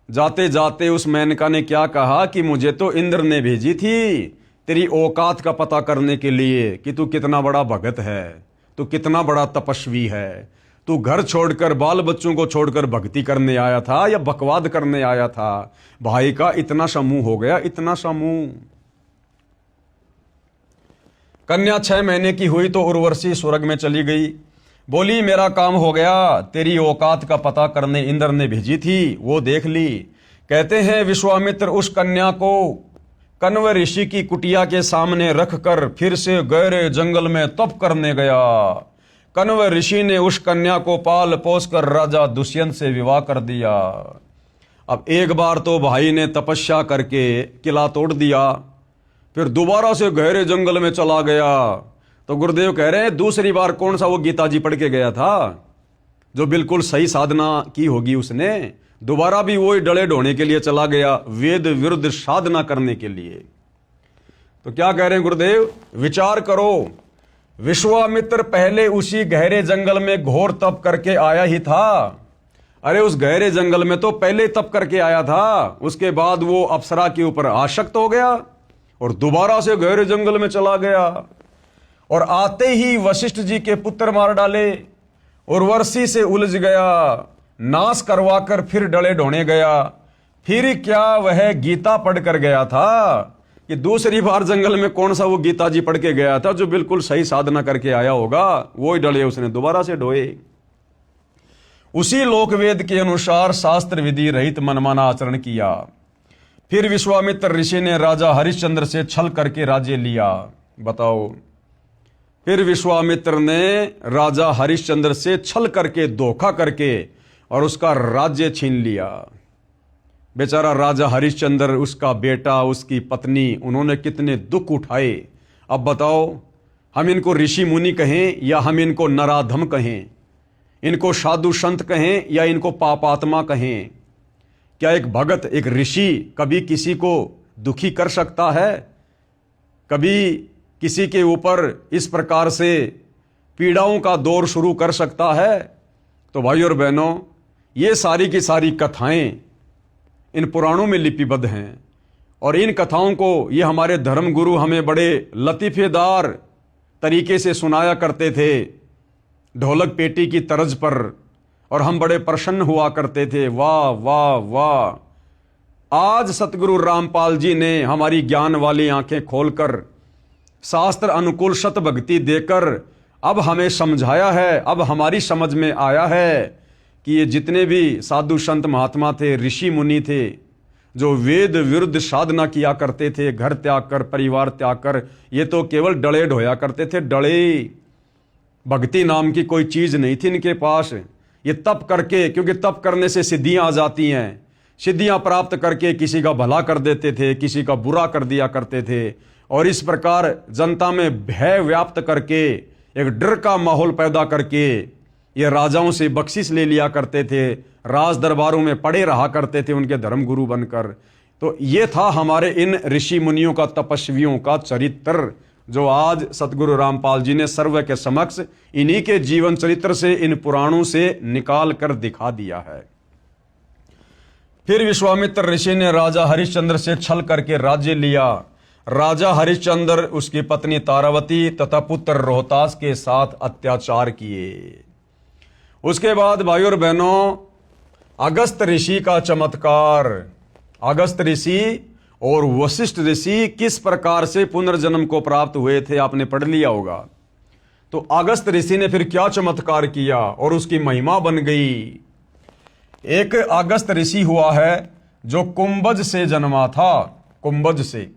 [SPEAKER 1] जाते जाते उस मेनका ने क्या कहा कि मुझे तो इंद्र ने भेजी थी तेरी औकात का पता करने के लिए कि तू कितना बड़ा भगत है, तू कितना बड़ा तपस्वी है, तू घर छोड़कर, बाल बच्चों को छोड़कर भक्ति करने आया था या बकवाद करने आया था। भाई का इतना सा मुंह हो गया, इतना सा मुंह। कन्या 6 महीने की हुई तो उर्वशी स्वर्ग में चली गई। बोली मेरा काम हो गया, तेरी औकात का पता करने इंद्र ने भेजी थी, वो देख ली। कहते हैं विश्वामित्र उस कन्या को कण्व ऋषि की कुटिया के सामने रखकर फिर से गहरे जंगल में तप करने गया। कण्व ऋषि ने उस कन्या को पाल पोस कर राजा दुष्यंत से विवाह कर दिया। अब एक बार तो भाई ने तपस्या करके किला तोड़ दिया, फिर दोबारा से गहरे जंगल में चला गया। तो गुरुदेव कह रहे हैं दूसरी बार कौन सा वो गीता जी पढ़ के गया था जो बिल्कुल सही साधना की होगी उसने, दोबारा भी वही डले ढोने के लिए चला गया, वेद विरुद्ध साधना करने के लिए। तो क्या कह रहे हैं गुरुदेव? विचार करो, विश्वामित्र पहले उसी गहरे जंगल में घोर तप करके आया ही था। अरे उस गहरे जंगल में तो पहले तप करके आया था, उसके बाद वो अप्सरा के ऊपर आसक्त हो गया और दोबारा से गहरे जंगल में चला गया और आते ही वशिष्ठ जी के पुत्र मार डाले, उर्वशी से उलझ गया, नाश करवाकर फिर डले ढोने गया। फिर क्या वह गीता पढ़कर गया था कि दूसरी बार जंगल में कौन सा वो गीता जी पढ़ के गया था जो बिल्कुल सही साधना करके आया होगा, वो ही डले उसने दोबारा से ढोए। उसी लोकवेद के अनुसार शास्त्र विधि रहित मनमाना आचरण किया। फिर विश्वामित्र ऋषि ने राजा हरिश्चंद्र से छल करके राज्य लिया। बताओ, फिर विश्वामित्र ने राजा हरिश्चंद्र से छल करके, धोखा करके और उसका राज्य छीन लिया। बेचारा राजा हरिश्चंद्र, उसका बेटा, उसकी पत्नी, उन्होंने कितने दुख उठाए। अब बताओ, हम इनको ऋषि मुनि कहें या हम इनको नराधम कहें? इनको साधु संत कहें या इनको पापात्मा कहें। क्या एक भगत, एक ऋषि कभी किसी को दुखी कर सकता है? कभी किसी के ऊपर इस प्रकार से पीड़ाओं का दौर शुरू कर सकता है? तो भाइयों और बहनों, ये सारी की सारी कथाएं इन पुराणों में लिपिबद्ध हैं और इन कथाओं को ये हमारे धर्म गुरु हमें बड़े लतीफेदार तरीके से सुनाया करते थे, ढोलक पेटी की तर्ज पर, और हम बड़े प्रसन्न हुआ करते थे। वाह वाह वाह। आज सतगुरु रामपाल जी ने हमारी ज्ञान वाली आंखें खोलकर शास्त्र अनुकूल सत भक्ति देकर अब हमें समझाया है, अब हमारी समझ में आया है कि ये जितने भी साधु संत महात्मा थे, ऋषि मुनि थे, जो वेद विरुद्ध साधना किया करते थे, घर त्याग कर, परिवार त्याग कर, ये तो केवल डले ढोया करते थे, डले। भक्ति नाम की कोई चीज नहीं थी इनके पास। ये तप करके, क्योंकि तप करने से सिद्धियां आ जाती हैं, सिद्धियां प्राप्त करके किसी का भला कर देते थे, किसी का बुरा कर दिया करते थे, और इस प्रकार जनता में भय व्याप्त करके, एक डर का माहौल पैदा करके ये राजाओं से बख्शिश ले लिया करते थे, राज दरबारों में पड़े रहा करते थे उनके धर्म गुरु बनकर। तो ये था हमारे इन ऋषि मुनियों का, तपस्वियों का चरित्र, जो आज सतगुरु रामपाल जी ने सर्व के समक्ष इन्हीं के जीवन चरित्र से, इन पुराणों से निकाल कर दिखा दिया है। फिर विश्वामित्र ऋषि ने राजा हरिश्चंद्र से छल करके राज्य लिया। राजा हरिश्चंद्र, उसकी पत्नी तारावती तथा पुत्र रोहतास के साथ अत्याचार किए। उसके बाद भाइयों और बहनों, अगस्त ऋषि का चमत्कार। अगस्त ऋषि और वशिष्ठ ऋषि किस प्रकार से पुनर्जन्म को प्राप्त हुए थे, आपने पढ़ लिया होगा। तो अगस्त ऋषि ने फिर क्या चमत्कार किया और उसकी महिमा बन गई। एक अगस्त ऋषि हुआ है जो कुंभज से जन्मा था, कुंभज से।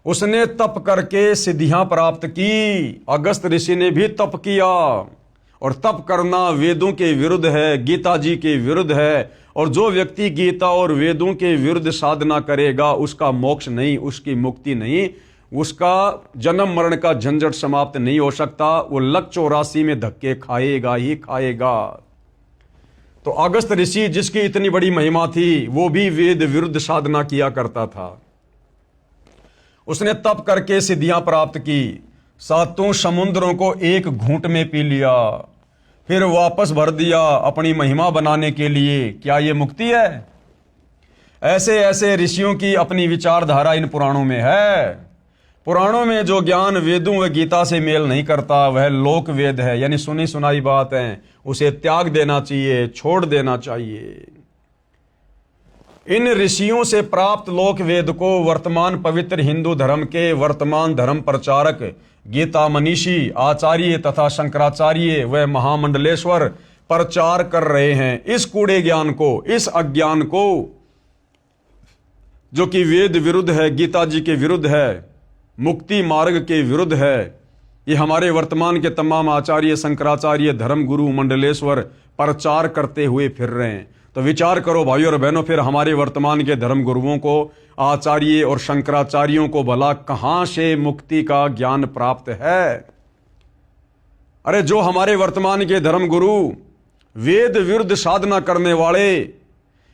[SPEAKER 1] उसने तप करके सिद्धियां प्राप्त की। अगस्त ऋषि ने भी तप किया, और तप करना वेदों के विरुद्ध है, गीता जी के विरुद्ध है, और जो व्यक्ति गीता और वेदों के विरुद्ध साधना करेगा उसका मोक्ष नहीं, उसकी मुक्ति नहीं, उसका जन्म मरण का झंझट समाप्त नहीं हो सकता। वो लक 84 में धक्के खाएगा ही खाएगा। तो अगस्त ऋषि, जिसकी इतनी बड़ी महिमा थी, वो भी वेद विरुद्ध साधना किया करता था। उसने तप करके सिद्धियां प्राप्त की, सातों समुद्रों को एक घूंट में पी लिया, फिर वापस भर दिया अपनी महिमा बनाने के लिए। क्या ये मुक्ति है? ऐसे ऐसे ऋषियों की अपनी विचारधारा इन पुराणों में है। पुराणों में जो ज्ञान वेदों व गीता से मेल नहीं करता, वह लोक वेद है, यानी सुनी सुनाई बात है, उसे त्याग देना चाहिए, छोड़ देना चाहिए। इन ऋषियों से प्राप्त लोक वेद को वर्तमान पवित्र हिंदू धर्म के वर्तमान धर्म प्रचारक, गीता मनीषी, आचार्य तथा शंकराचार्य व महामंडलेश्वर प्रचार कर रहे हैं। इस कूड़े ज्ञान को, इस अज्ञान को, जो कि वेद विरुद्ध है, गीता जी के विरुद्ध है, मुक्ति मार्ग के विरुद्ध है, ये हमारे वर्तमान के तमाम आचार्य, शंकराचार्य, धर्म गुरु, मंडलेश्वर प्रचार करते हुए फिर रहे हैं। तो विचार करो भाइयों और बहनों, फिर हमारे वर्तमान के धर्म गुरुओं को, आचार्य और शंकराचार्यों को भला कहां से मुक्ति का ज्ञान प्राप्त है? अरे जो हमारे वर्तमान के धर्म गुरु वेद विरुद्ध साधना करने वाले,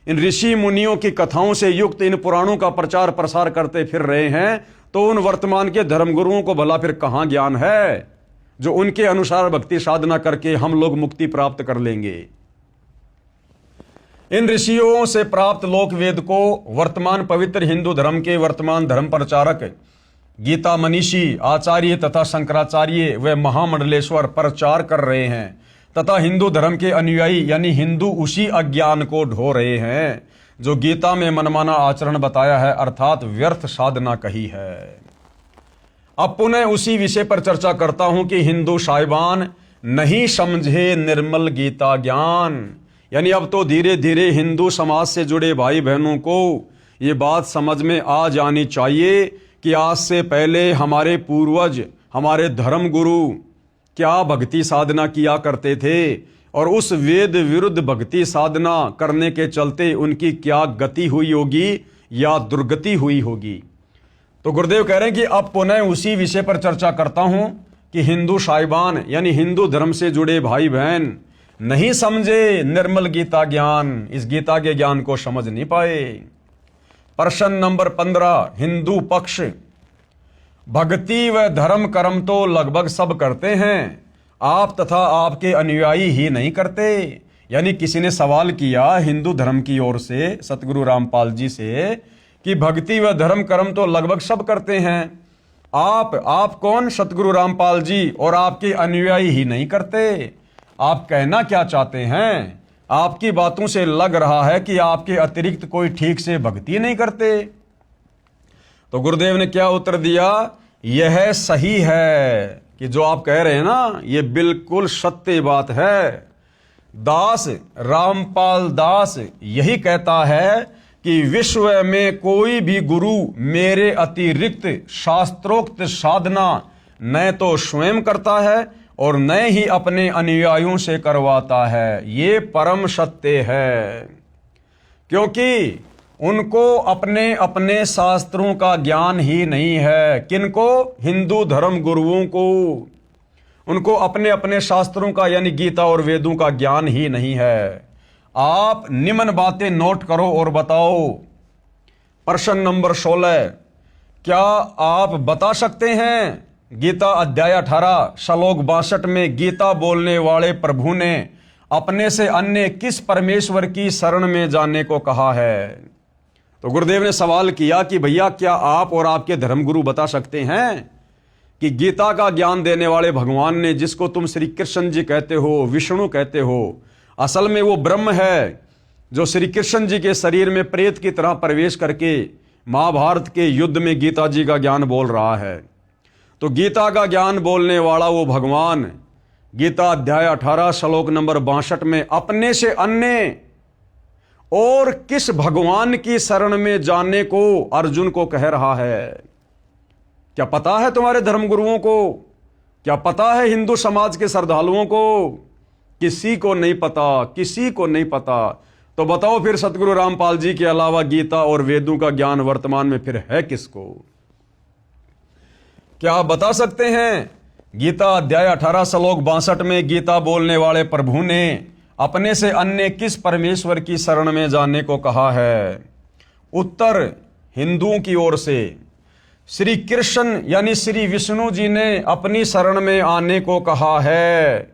[SPEAKER 1] इन ऋषि मुनियों की कथाओं से युक्त इन पुराणों का प्रचार प्रसार करते फिर रहे हैं, तो उन वर्तमान के धर्म गुरुओं को भला फिर कहां ज्ञान है जो उनके अनुसार भक्ति साधना करके हम लोग मुक्ति प्राप्त कर लेंगे। इन ऋषियों से प्राप्त लोक वेद को वर्तमान पवित्र हिंदू धर्म के वर्तमान धर्म प्रचारक, गीता मनीषी, आचार्य तथा शंकराचार्य व महामंडलेश्वर प्रचार कर रहे हैं, तथा हिंदू धर्म के अनुयायी यानी हिंदू उसी अज्ञान को ढो रहे हैं जो गीता में मनमाना आचरण बताया है, अर्थात व्यर्थ साधना कही है। अब पुनः उसी विषय पर चर्चा करता हूं कि हिंदू साहिबान नहीं समझे निर्मल गीता ज्ञान। यानी अब तो धीरे धीरे हिंदू समाज से जुड़े भाई बहनों को ये बात समझ में आ जानी चाहिए कि आज से पहले हमारे पूर्वज, हमारे धर्म गुरु क्या भक्ति साधना किया करते थे, और उस वेद विरुद्ध भक्ति साधना करने के चलते उनकी क्या गति हुई होगी या दुर्गति हुई होगी। तो गुरुदेव कह रहे हैं कि अब पुनः उसी विषय पर चर्चा करता हूं कि हिंदू साहिबान यानी हिंदू धर्म से जुड़े भाई बहन, नहीं समझे निर्मल गीता ज्ञान, इस गीता के ज्ञान को समझ नहीं पाए। प्रश्न नंबर 15, हिंदू पक्ष। भक्ति व धर्म कर्म तो लगभग सब करते हैं, आप तथा आपके अनुयायी ही नहीं करते। यानी किसी ने सवाल किया हिंदू धर्म की ओर से सतगुरु रामपाल जी से कि भक्ति व धर्म कर्म तो लगभग सब करते हैं, आप कौन सतगुरु रामपाल जी, और आपके अनुयायी ही नहीं करते। आप कहना क्या चाहते हैं? आपकी बातों से लग रहा है कि आपके अतिरिक्त कोई ठीक से भक्ति नहीं करते। तो गुरुदेव ने क्या उत्तर दिया? यह सही है कि जो आप कह रहे हैं ना, ये बिल्कुल सत्य बात है। दास रामपाल दास यही कहता है कि विश्व में कोई भी गुरु मेरे अतिरिक्त शास्त्रोक्त साधना न तो स्वयं करता है और न ही अपने अनुयायियों से करवाता है। ये परम सत्य है, क्योंकि उनको अपने अपने शास्त्रों का ज्ञान ही नहीं है। किनको? हिंदू धर्म गुरुओं को। उनको अपने अपने शास्त्रों का यानी गीता और वेदों का ज्ञान ही नहीं है। आप निम्न बातें नोट करो और बताओ। प्रश्न नंबर 16, क्या आप बता सकते हैं गीता अध्याय 18 श्लोक 62 में गीता बोलने वाले प्रभु ने अपने से अन्य किस परमेश्वर की शरण में जाने को कहा है? तो गुरुदेव ने सवाल किया कि भैया क्या आप और आपके धर्मगुरु बता सकते हैं कि गीता का ज्ञान देने वाले भगवान ने, जिसको तुम श्री कृष्ण जी कहते हो, विष्णु कहते हो, असल में वो ब्रह्म है जो श्री कृष्ण जी के शरीर में प्रेत की तरह प्रवेश करके महाभारत के युद्ध में गीता जी का ज्ञान बोल रहा है। तो गीता का ज्ञान बोलने वाला वो भगवान गीता अध्याय 18 श्लोक नंबर 62 में अपने से अन्य और किस भगवान की शरण में जाने को अर्जुन को कह रहा है? क्या पता है तुम्हारे धर्मगुरुओं को? क्या पता है हिंदू समाज के श्रद्धालुओं को? किसी को नहीं पता, किसी को नहीं पता। तो बताओ फिर सतगुरु रामपाल जी के अलावा गीता और वेदों का ज्ञान वर्तमान में फिर है किसको? क्या आप बता सकते हैं गीता अध्याय 18 श्लोक 62 में गीता बोलने वाले प्रभु ने अपने से अन्य किस परमेश्वर की शरण में जाने को कहा है? उत्तर हिंदुओं की ओर से श्री कृष्ण यानी श्री विष्णु जी ने अपनी शरण में आने को कहा है।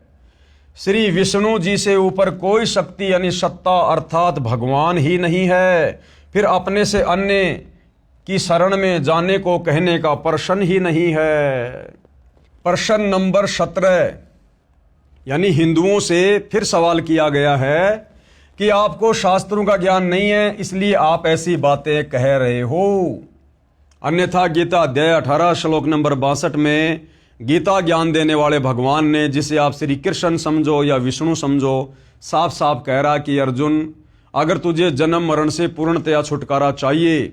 [SPEAKER 1] श्री विष्णु जी से ऊपर कोई शक्ति यानी सत्ता अर्थात भगवान ही नहीं है, फिर अपने से अन्य की शरण में जाने को कहने का प्रश्न ही नहीं है। प्रश्न नंबर 17, यानी हिंदुओं से फिर सवाल किया गया है कि आपको शास्त्रों का ज्ञान नहीं है, इसलिए आप ऐसी बातें कह रहे हो। अन्यथा गीता अध्याय 18 श्लोक नंबर 62 में गीता ज्ञान देने वाले भगवान ने, जिसे आप श्री कृष्ण समझो या विष्णु समझो, साफ साफ कह रहा कि अर्जुन, अगर तुझे जन्म मरण से पूर्णतया छुटकारा चाहिए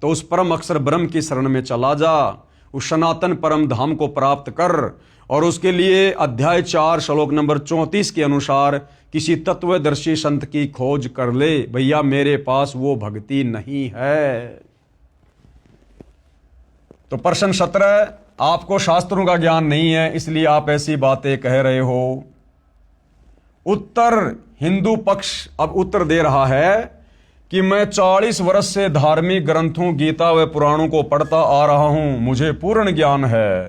[SPEAKER 1] तो उस परम अक्षर ब्रह्म की शरण में चला जा, उस सनातन परम धाम को प्राप्त कर, और उसके लिए अध्याय 4 श्लोक नंबर 34 के अनुसार किसी तत्वदर्शी संत की खोज कर ले। भैया मेरे पास वो भक्ति नहीं है। तो प्रश्न 17, आपको शास्त्रों का ज्ञान नहीं है इसलिए आप ऐसी बातें कह रहे हो। उत्तर हिंदू पक्ष अब उत्तर दे रहा है कि मैं 40 वर्ष से धार्मिक ग्रंथों गीता व पुराणों को पढ़ता आ रहा हूं, मुझे पूर्ण ज्ञान है।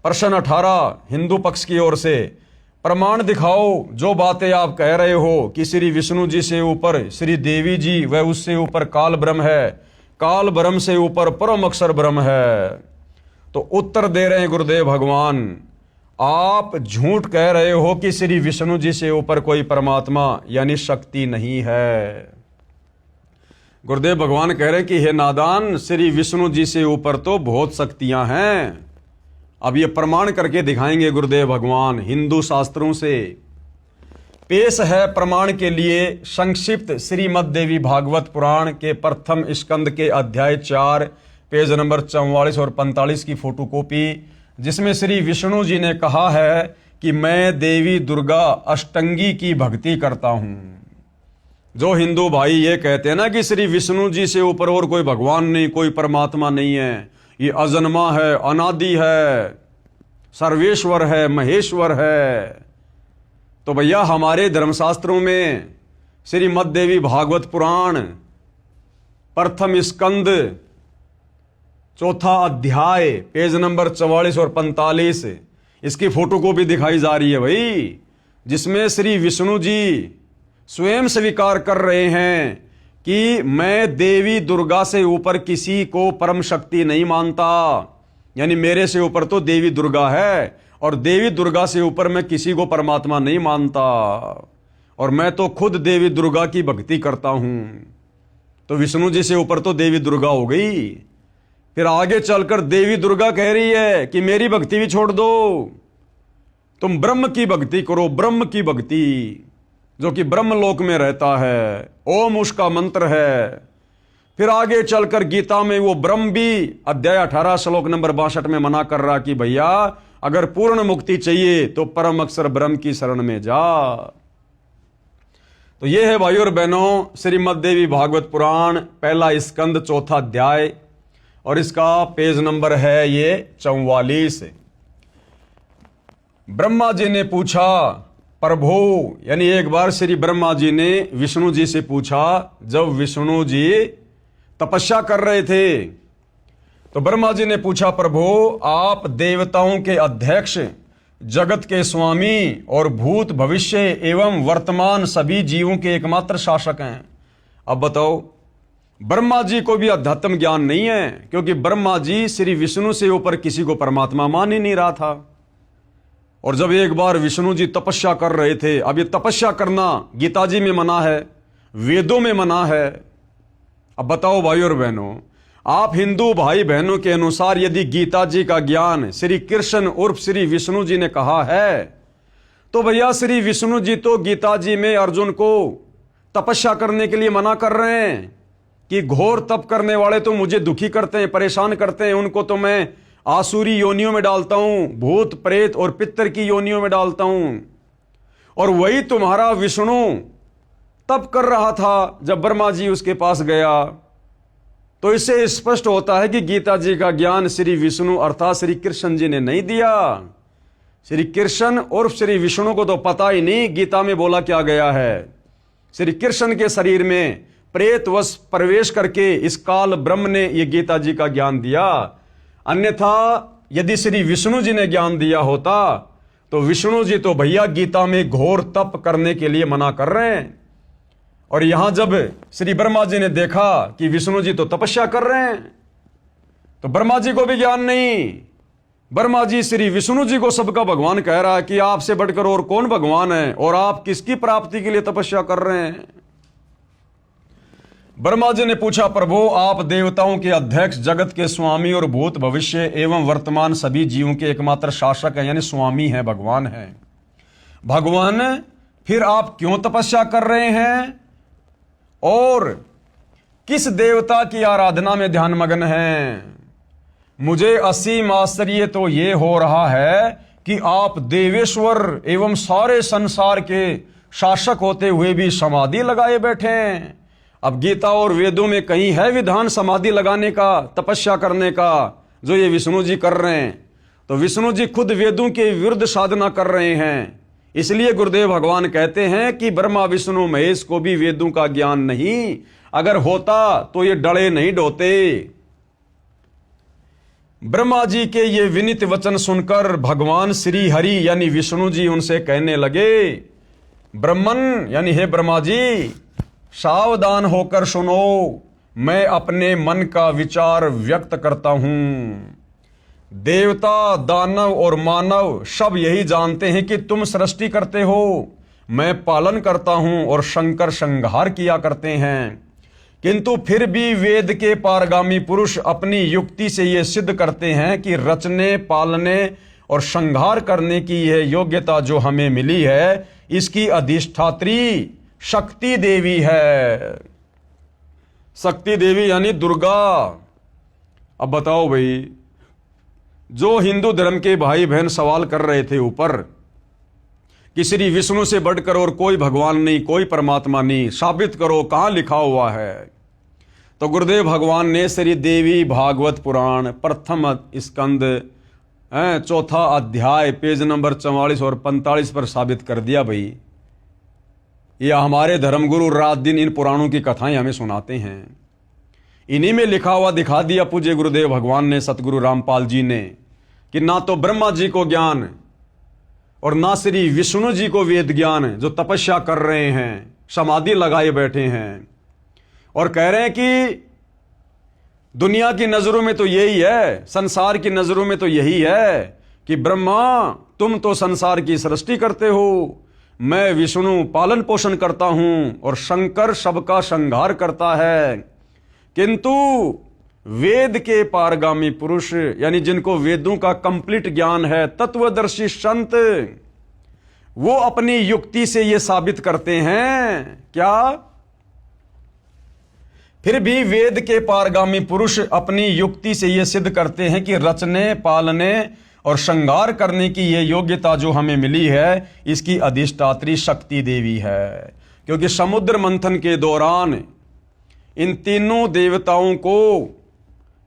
[SPEAKER 1] प्रश्न 18 हिंदू पक्ष की ओर से, प्रमाण दिखाओ जो बातें आप कह रहे हो कि श्री विष्णु जी से ऊपर श्री देवी जी व उससे ऊपर काल ब्रह्म है, काल ब्रह्म से ऊपर परम अक्षर ब्रह्म है। तो उत्तर दे रहे हैं गुरुदेव भगवान, आप झूठ कह रहे हो कि श्री विष्णु जी से ऊपर कोई परमात्मा यानी शक्ति नहीं है। गुरुदेव भगवान कह रहे कि हे नादान, श्री विष्णु जी से ऊपर तो बहुत शक्तियां हैं। अब ये प्रमाण करके दिखाएंगे गुरुदेव भगवान हिंदू शास्त्रों से। पेश है प्रमाण के लिए संक्षिप्त श्रीमद् देवी भागवत पुराण के प्रथम स्कंद के अध्याय 4 पेज नंबर 44 और 45 की फोटोकॉपी, जिसमें श्री विष्णु जी ने कहा है कि मैं देवी दुर्गा अष्टंगी की भक्ति करता हूं। जो हिंदू भाई ये कहते हैं ना कि श्री विष्णु जी से ऊपर और कोई भगवान नहीं, कोई परमात्मा नहीं है, ये अजन्मा है, अनादि है, सर्वेश्वर है, महेश्वर है, तो भैया हमारे धर्मशास्त्रों में श्रीमद् देवी भागवत पुराण प्रथम स्कंद चौथा अध्याय पेज नंबर 44 और 45 इसकी फोटो कॉपी दिखाई जा रही है भाई, जिसमें श्री विष्णु जी स्वयं स्वीकार कर रहे हैं कि मैं देवी दुर्गा से ऊपर किसी को परम शक्ति नहीं मानता। यानी मेरे से ऊपर तो देवी दुर्गा है और देवी दुर्गा से ऊपर मैं किसी को परमात्मा नहीं मानता, और मैं तो खुद देवी दुर्गा की भक्ति करता हूं। तो विष्णु जी से ऊपर तो देवी दुर्गा हो गई। फिर आगे चलकर देवी दुर्गा कह रही है कि मेरी भक्ति भी छोड़ दो, तुम ब्रह्म की भक्ति करो, ब्रह्म की भक्ति जो कि ब्रह्म लोक में रहता है, ओम उसका मंत्र है। फिर आगे चलकर गीता में वो ब्रह्म भी अध्याय 18 श्लोक नंबर 62 में मना कर रहा कि भैया अगर पूर्ण मुक्ति चाहिए तो परम अक्षर ब्रह्म की शरण में जा। तो ये है भाइयों और बहनों श्रीमद् देवी भागवत पुराण पहला स्कंद चौथा अध्याय, और इसका पेज नंबर है ये 44। ब्रह्मा जी ने पूछा, प्रभु, यानी एक बार श्री ब्रह्मा जी ने विष्णु जी से पूछा, जब विष्णु जी तपस्या कर रहे थे तो ब्रह्मा जी ने पूछा, प्रभु आप देवताओं के अध्यक्ष, जगत के स्वामी और भूत भविष्य एवं वर्तमान सभी जीवों के एकमात्र शासक हैं। अब बताओ, ब्रह्मा जी को भी अध्यात्म ज्ञान नहीं है, क्योंकि ब्रह्मा जी श्री विष्णु से ऊपर किसी को परमात्मा मान ही नहीं रहा था। और जब एक बार विष्णु जी तपस्या कर रहे थे, अब ये तपस्या करना गीता जी में मना है, वेदों में मना है। अब बताओ भाई और बहनों, आप हिंदू भाई बहनों के अनुसार यदि गीता जी का ज्ञान श्री कृष्ण उर्फ श्री विष्णु जी ने कहा है, तो भैया श्री विष्णु जी तो गीता जी में अर्जुन को तपस्या करने के लिए मना कर रहे हैं कि घोर तप करने वाले तो मुझे दुखी करते हैं, परेशान करते हैं, उनको तो मैं आसुरी योनियों में डालता हूं, भूत प्रेत और पितर की योनियों में डालता हूं। और वही तुम्हारा विष्णु तप कर रहा था जब ब्रह्मा जी उसके पास गया। तो इससे स्पष्ट होता है कि गीता जी का ज्ञान श्री विष्णु अर्थात श्री कृष्ण जी ने नहीं दिया। श्री कृष्ण और श्री विष्णु को तो पता ही नहीं गीता में बोला क्या गया है। श्री कृष्ण के शरीर में प्रेतवश प्रवेश करके इस काल ब्रह्म ने यह गीता जी का ज्ञान दिया। अन्यथा यदि श्री विष्णु जी ने ज्ञान दिया होता तो विष्णु जी तो भैया गीता में घोर तप करने के लिए मना कर रहे हैं। और यहां जब श्री ब्रह्मा जी ने देखा कि विष्णु जी तो तपस्या कर रहे हैं, तो ब्रह्मा जी को भी ज्ञान नहीं। ब्रह्मा जी श्री विष्णु जी को सबका भगवान कह रहा है कि आपसे बढ़कर और कौन भगवान है और आप किसकी प्राप्ति के लिए तपस्या कर रहे हैं। ब्रह्मा जी ने पूछा, प्रभु आप देवताओं के अध्यक्ष, जगत के स्वामी और भूत भविष्य एवं वर्तमान सभी जीवों के एकमात्र शासक हैं, यानी स्वामी हैं, भगवान हैं। भगवान फिर आप क्यों तपस्या कर रहे हैं और किस देवता की आराधना में ध्यान मग्न हैं? मुझे असीम आश्चर्य तो ये हो रहा है कि आप देवेश्वर एवं सारे संसार के शासक होते हुए भी समाधि लगाए बैठे हैं। अब गीता और वेदों में कहीं है विधान समाधि लगाने का, तपस्या करने का, जो ये विष्णु जी कर रहे हैं? तो विष्णु जी खुद वेदों के विरुद्ध साधना कर रहे हैं। इसलिए गुरुदेव भगवान कहते हैं कि ब्रह्मा विष्णु महेश को भी वेदों का ज्ञान नहीं, अगर होता तो ये डरे नहीं डोते। ब्रह्मा जी के ये विनीत वचन सुनकर भगवान श्री हरि यानी विष्णु जी उनसे कहने लगे, ब्रह्मन यानी हे ब्रह्मा जी, सावधान होकर सुनो, मैं अपने मन का विचार व्यक्त करता हूं। देवता, दानव और मानव सब यही जानते हैं कि तुम सृष्टि करते हो, मैं पालन करता हूं और शंकर संहार किया करते हैं। किंतु फिर भी वेद के पारगामी पुरुष अपनी युक्ति से यह सिद्ध करते हैं कि रचने, पालने और संहार करने की यह योग्यता जो हमें मिली है, इसकी अधिष्ठात्री शक्ति देवी है। शक्ति देवी यानी दुर्गा। अब बताओ भाई, जो हिंदू धर्म के भाई बहन सवाल कर रहे थे ऊपर कि श्री विष्णु से बढ़कर और कोई भगवान नहीं, कोई परमात्मा नहीं, साबित करो, कहां लिखा हुआ है? तो गुरुदेव भगवान ने श्री देवी भागवत पुराण प्रथम स्कंद चौथा अध्याय पेज नंबर 44 और 45 पर साबित कर दिया भाई। ये हमारे धर्मगुरु रात दिन इन पुराणों की कथाएं हमें सुनाते हैं। इन्हीं में लिखा हुआ दिखा दिया पूज्य गुरुदेव भगवान ने, सतगुरु रामपाल जी ने, कि ना तो ब्रह्मा जी को ज्ञान और ना श्री विष्णु जी को वेद ज्ञान, जो तपस्या कर रहे हैं, समाधि लगाए बैठे हैं और कह रहे हैं कि दुनिया की नजरों में तो यही है, संसार की नजरों में तो यही है कि ब्रह्मा तुम तो संसार की सृष्टि करते हो, मैं विष्णु पालन पोषण करता हूं और शंकर सबका संहार करता है। किंतु वेद के पारगामी पुरुष, यानी जिनको वेदों का कंप्लीट ज्ञान है, तत्वदर्शी संत, वो अपनी युक्ति से ये साबित करते हैं क्या? फिर भी वेद के पारगामी पुरुष अपनी युक्ति से ये सिद्ध करते हैं कि रचने, पालने और श्रृंगार करने की ये योग्यता जो हमें मिली है, इसकी अधिष्ठात्री शक्ति देवी है। क्योंकि समुद्र मंथन के दौरान इन तीनों देवताओं को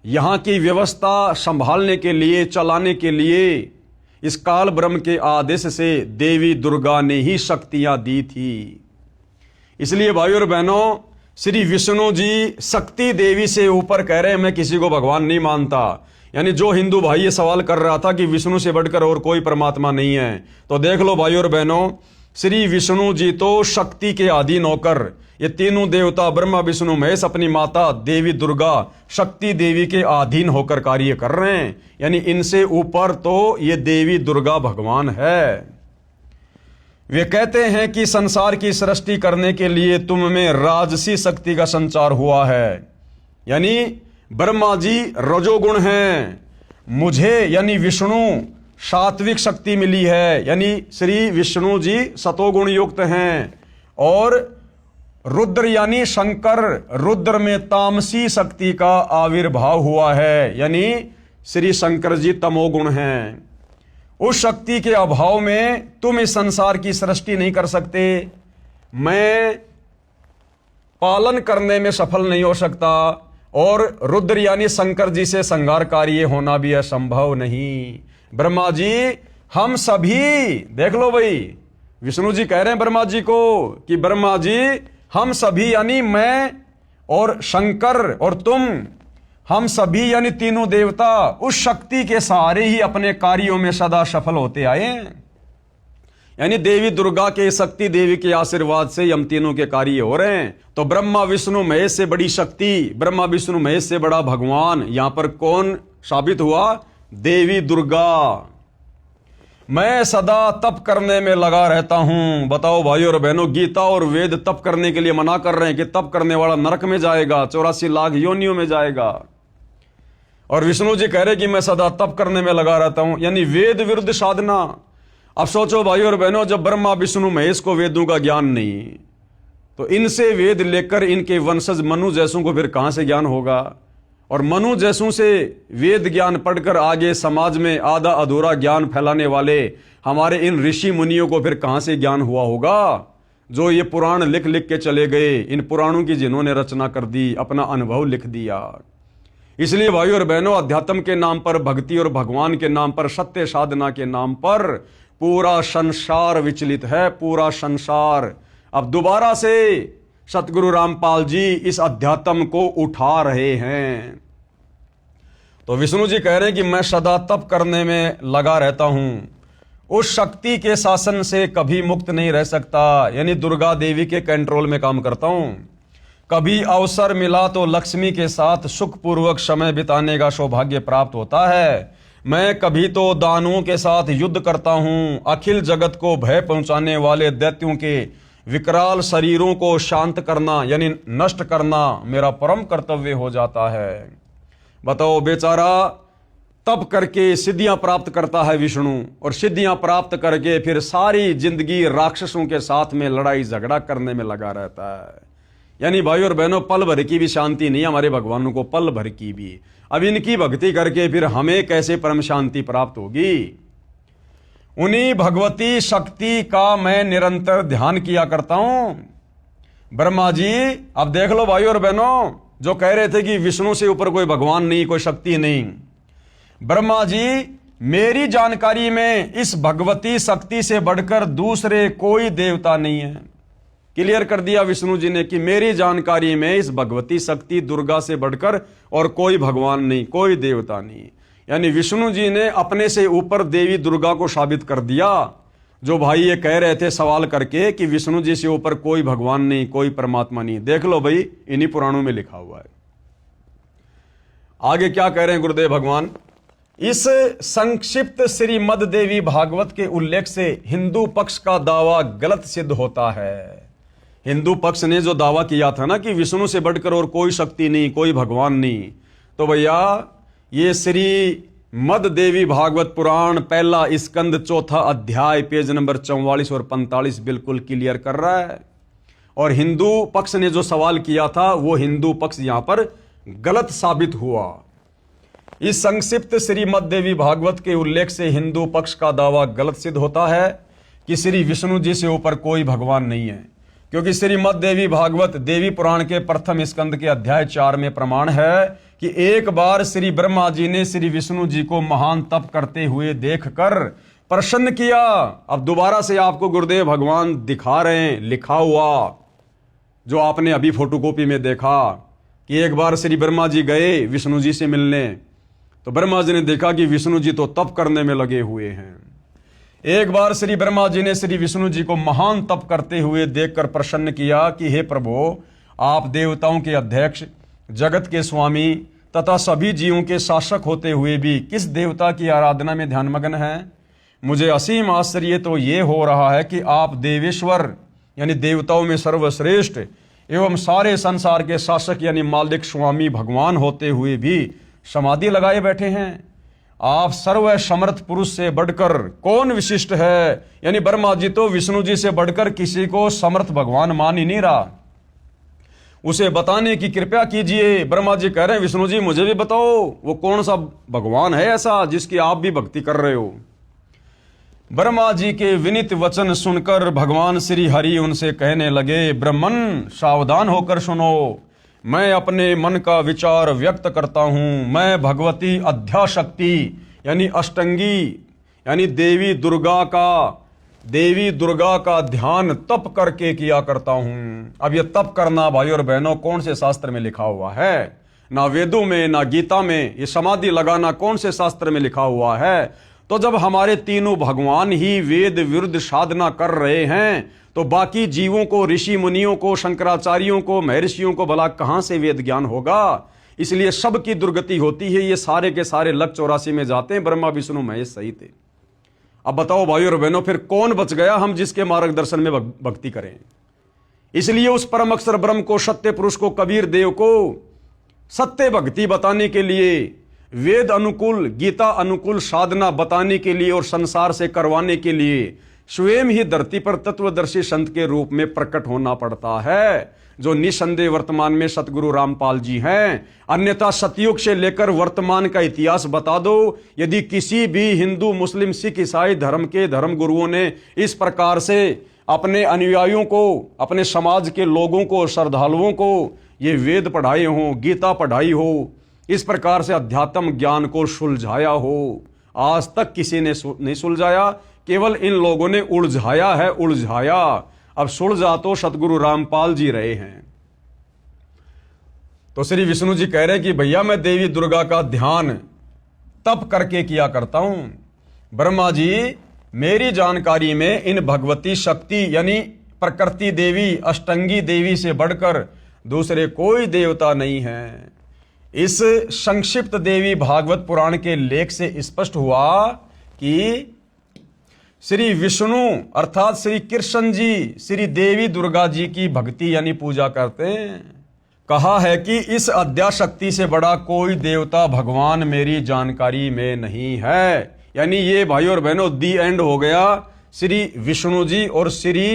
[SPEAKER 1] यहाँ की व्यवस्था संभालने के लिए, चलाने के लिए इस काल ब्रह्म के आदेश से देवी दुर्गा ने ही शक्तियां दी थी। इसलिए भाइयों और बहनों, श्री विष्णु जी शक्ति देवी से ऊपर कह रहे हैं मैं किसी को भगवान नहीं मानता। यानी जो हिंदू भाई ये सवाल कर रहा था कि विष्णु से बढ़कर और कोई परमात्मा नहीं है, तो देख लो भाइयों और बहनों, श्री विष्णु जी तो शक्ति के अधीन होकर ये तीनों देवता ब्रह्मा विष्णु महेश अपनी माता देवी दुर्गा शक्ति देवी के अधीन होकर कार्य कर रहे हैं। यानी इनसे ऊपर तो ये देवी दुर्गा भगवान है। वे कहते हैं कि संसार की सृष्टि करने के लिए तुम में राजसी शक्ति का संचार हुआ है। यानी ब्रह्मा जी रजोगुण हैं, मुझे यानी विष्णु सात्विक शक्ति मिली है, यानी श्री विष्णु जी सतोगुण युक्त हैं, और रुद्र यानी शंकर, रुद्र में तामसी शक्ति का आविर्भाव हुआ है, यानी श्री शंकर जी तमोगुण हैं। उस शक्ति के अभाव में तुम इस संसार की सृष्टि नहीं कर सकते, मैं पालन करने में सफल नहीं हो सकता, और रुद्र यानी शंकर जी से संहार कार्य होना भी असंभव नहीं। ब्रह्मा जी हम सभी, देख लो भाई, विष्णु जी कह रहे हैं ब्रह्मा जी को कि ब्रह्मा जी हम सभी यानी मैं और शंकर और तुम, हम सभी यानी तीनों देवता उस शक्ति के सहारे ही अपने कार्यों में सदा सफल होते आए हैं। यानी देवी दुर्गा के, शक्ति देवी के आशीर्वाद से हम तीनों के कार्य हो रहे हैं। तो ब्रह्मा विष्णु महेश से बड़ी शक्ति, ब्रह्मा विष्णु महेश से बड़ा भगवान यहां पर कौन साबित हुआ? देवी दुर्गा। मैं सदा तप करने में लगा रहता हूं। बताओ भाइयों और बहनों, गीता और वेद तप करने के लिए मना कर रहे हैं कि तप करने वाला नरक में जाएगा, 84 लाख योनियों में जाएगा। और विष्णु जी कह रहे कि मैं सदा तप करने में लगा रहता हूं, यानी वेद विरुद्ध साधना। अब सोचो भाइयों और बहनों, जब ब्रह्मा विष्णु महेश को वेदों का ज्ञान नहीं, तो इनसे वेद लेकर इनके वंशज मनु जैसों को फिर कहां से ज्ञान होगा? और मनु जैसों से वेद ज्ञान पढ़कर आगे समाज में आधा अधूरा ज्ञान फैलाने वाले हमारे इन ऋषि मुनियों को फिर कहां से ज्ञान हुआ होगा? जो ये पुराण लिख लिख के चले गए, इन पुराणों की जिन्होंने रचना कर दी, अपना अनुभव लिख दिया। इसलिए भाइयों और बहनों, अध्यात्म के नाम पर, भक्ति और भगवान के नाम पर, सत्य साधना के नाम पर पूरा संसार विचलित है, पूरा संसार। अब दोबारा से सतगुरु रामपाल जी इस अध्यात्म को उठा रहे हैं। तो विष्णु जी कह रहे हैं कि मैं सदा तप करने में लगा रहता हूं, उस शक्ति के शासन से कभी मुक्त नहीं रह सकता, यानी दुर्गा देवी के कंट्रोल में काम करता हूं। कभी अवसर मिला तो लक्ष्मी के साथ सुखपूर्वक समय बिताने का सौभाग्य प्राप्त होता है। मैं कभी तो दानवों के साथ युद्ध करता हूं। अखिल जगत को भय पहुंचाने वाले दैत्यों के विकराल शरीरों को शांत करना यानी नष्ट करना मेरा परम कर्तव्य हो जाता है। बताओ, बेचारा तप करके सिद्धियां प्राप्त करता है विष्णु, और सिद्धियां प्राप्त करके फिर सारी जिंदगी राक्षसों के साथ में लड़ाई झगड़ा करने में लगा रहता है। यानी भाई और बहनों, पल भर की भी शांति नहीं हमारे भगवानों को, पल भर की भी। अब इनकी भक्ति करके फिर हमें कैसे परम शांति प्राप्त होगी? उन्हीं भगवती शक्ति का मैं निरंतर ध्यान किया करता हूं। ब्रह्मा जी, अब देख लो भाई और बहनों, जो कह रहे थे कि विष्णु से ऊपर कोई भगवान नहीं, कोई शक्ति नहीं, ब्रह्मा जी मेरी जानकारी में इस भगवती शक्ति से बढ़कर दूसरे कोई देवता नहीं है। क्लियर कर दिया विष्णु जी ने कि मेरी जानकारी में इस भगवती शक्ति दुर्गा से बढ़कर और कोई भगवान नहीं, कोई देवता नहीं। यानी विष्णु जी ने अपने से ऊपर देवी दुर्गा को साबित कर दिया। जो भाई ये कह रहे थे सवाल करके कि विष्णु जी से ऊपर कोई भगवान नहीं, कोई परमात्मा नहीं, देख लो भाई इन्हीं पुराणों में लिखा हुआ है। आगे क्या कह रहे हैं गुरुदेव भगवान, इस संक्षिप्त श्रीमद देवी भागवत के उल्लेख से हिंदू पक्ष का दावा गलत सिद्ध होता है। हिंदू पक्ष ने जो दावा किया था ना कि विष्णु से बढ़कर और कोई शक्ति नहीं, कोई भगवान नहीं, तो भैया ये श्री मद देवी भागवत पुराण पहला स्कंद चौथा अध्याय पेज नंबर 44 और 45 बिल्कुल क्लियर कर रहा है। और हिंदू पक्ष ने जो सवाल किया था वो हिंदू पक्ष यहां पर गलत साबित हुआ। इस संक्षिप्त श्रीमद देवी भागवत के उल्लेख से हिंदू पक्ष का दावा गलत सिद्ध होता है कि श्री विष्णु जी से ऊपर कोई भगवान नहीं है, क्योंकि श्रीमद देवी भागवत देवी पुराण के प्रथम स्कंद के अध्याय 4 में प्रमाण है कि एक बार श्री ब्रह्मा जी ने श्री विष्णु जी को महान तप करते हुए देखकर प्रसन्न किया। अब दोबारा से आपको गुरुदेव भगवान दिखा रहे हैं लिखा हुआ, जो आपने अभी फोटोकॉपी में देखा कि एक बार श्री ब्रह्मा जी गए विष्णु जी से मिलने, तो ब्रह्मा जी ने देखा कि विष्णु जी तो तप करने में लगे हुए हैं। एक बार श्री ब्रह्मा जी ने श्री विष्णु जी को महान तप करते हुए देखकर प्रसन्न किया कि हे प्रभु, आप देवताओं के अध्यक्ष, जगत के स्वामी तथा सभी जीवों के शासक होते हुए भी किस देवता की आराधना में ध्यानमग्न हैं? मुझे असीम आश्चर्य तो ये हो रहा है कि आप देवेश्वर यानी देवताओं में सर्वश्रेष्ठ एवं सारे संसार के शासक यानी मालिक स्वामी भगवान होते हुए भी समाधि लगाए बैठे हैं। आप सर्व समर्थ पुरुष से बढ़कर कौन विशिष्ट है? यानी ब्रह्मा जी तो विष्णु जी से बढ़कर किसी को समर्थ भगवान मान ही नहीं रहा, उसे बताने की कृपा कीजिए। ब्रह्मा जी कह रहे हैं विष्णु जी मुझे भी बताओ वो कौन सा भगवान है ऐसा जिसकी आप भी भक्ति कर रहे हो। ब्रह्मा जी के विनीत वचन सुनकर भगवान श्री हरि उनसे कहने लगे, ब्रह्मन सावधान होकर सुनो, मैं अपने मन का विचार व्यक्त करता हूं। मैं भगवती अध्याशक्ति यानी अष्टंगी यानी देवी दुर्गा का ध्यान तप करके किया करता हूं। अब यह तप करना भाई और बहनों कौन से शास्त्र में लिखा हुआ है? ना वेदों में ना गीता में। ये समाधि लगाना कौन से शास्त्र में लिखा हुआ है? तो जब हमारे तीनों भगवान ही वेद विरुद्ध साधना कर रहे हैं तो बाकी जीवों को, ऋषि मुनियों को, शंकराचार्यों को, महर्षियों को भला कहां से वेद ज्ञान होगा? इसलिए सबकी दुर्गति होती है। ये सारे के सारे लक 84 में जाते हैं, ब्रह्मा विष्णु महेश सही थे। अब बताओ भाई और बहनों फिर कौन बच गया हम जिसके मार्गदर्शन में भक्ति करें? इसलिए उस परम अक्षर ब्रह्म को, सत्य पुरुष को, कबीर देव को सत्य भक्ति बताने के लिए, वेद अनुकूल, गीता अनुकूल साधना बताने के लिए और संसार से करवाने के लिए स्वयं ही धरती पर तत्वदर्शी संत के रूप में प्रकट होना पड़ता है, जो निसंदेह वर्तमान में सतगुरु रामपाल जी हैं। अन्यथा सतयुग से लेकर वर्तमान का इतिहास बता दो, यदि किसी भी हिंदू, मुस्लिम, सिख, ईसाई धर्म के धर्म गुरुओं ने इस प्रकार से अपने अनुयायियों को, अपने समाज के लोगों को, श्रद्धालुओं को ये वेद पढ़ाए हों, गीता पढ़ाई हो, इस प्रकार से अध्यात्म ज्ञान को सुलझाया हो, आज तक किसी ने नहीं सुलझाया। केवल इन लोगों ने उलझाया है, उलझाया। अब सुलझा तो सतगुरु रामपाल जी रहे हैं। तो श्री विष्णु जी कह रहे हैं कि भैया मैं देवी दुर्गा का ध्यान तप करके किया करता हूं। ब्रह्मा जी मेरी जानकारी में इन भगवती शक्ति यानी प्रकृति देवी, अष्टंगी देवी से बढ़कर दूसरे कोई देवता नहीं है। इस संक्षिप्त देवी भागवत पुराण के लेख से स्पष्ट हुआ कि श्री विष्णु अर्थात श्री कृष्ण जी श्री देवी दुर्गा जी की भक्ति यानी पूजा करते हैं। कहा है कि इस अध्याशक्ति से बड़ा कोई देवता भगवान मेरी जानकारी में नहीं है। यानी ये भाई और बहनों दी एंड हो गया श्री विष्णु जी और श्री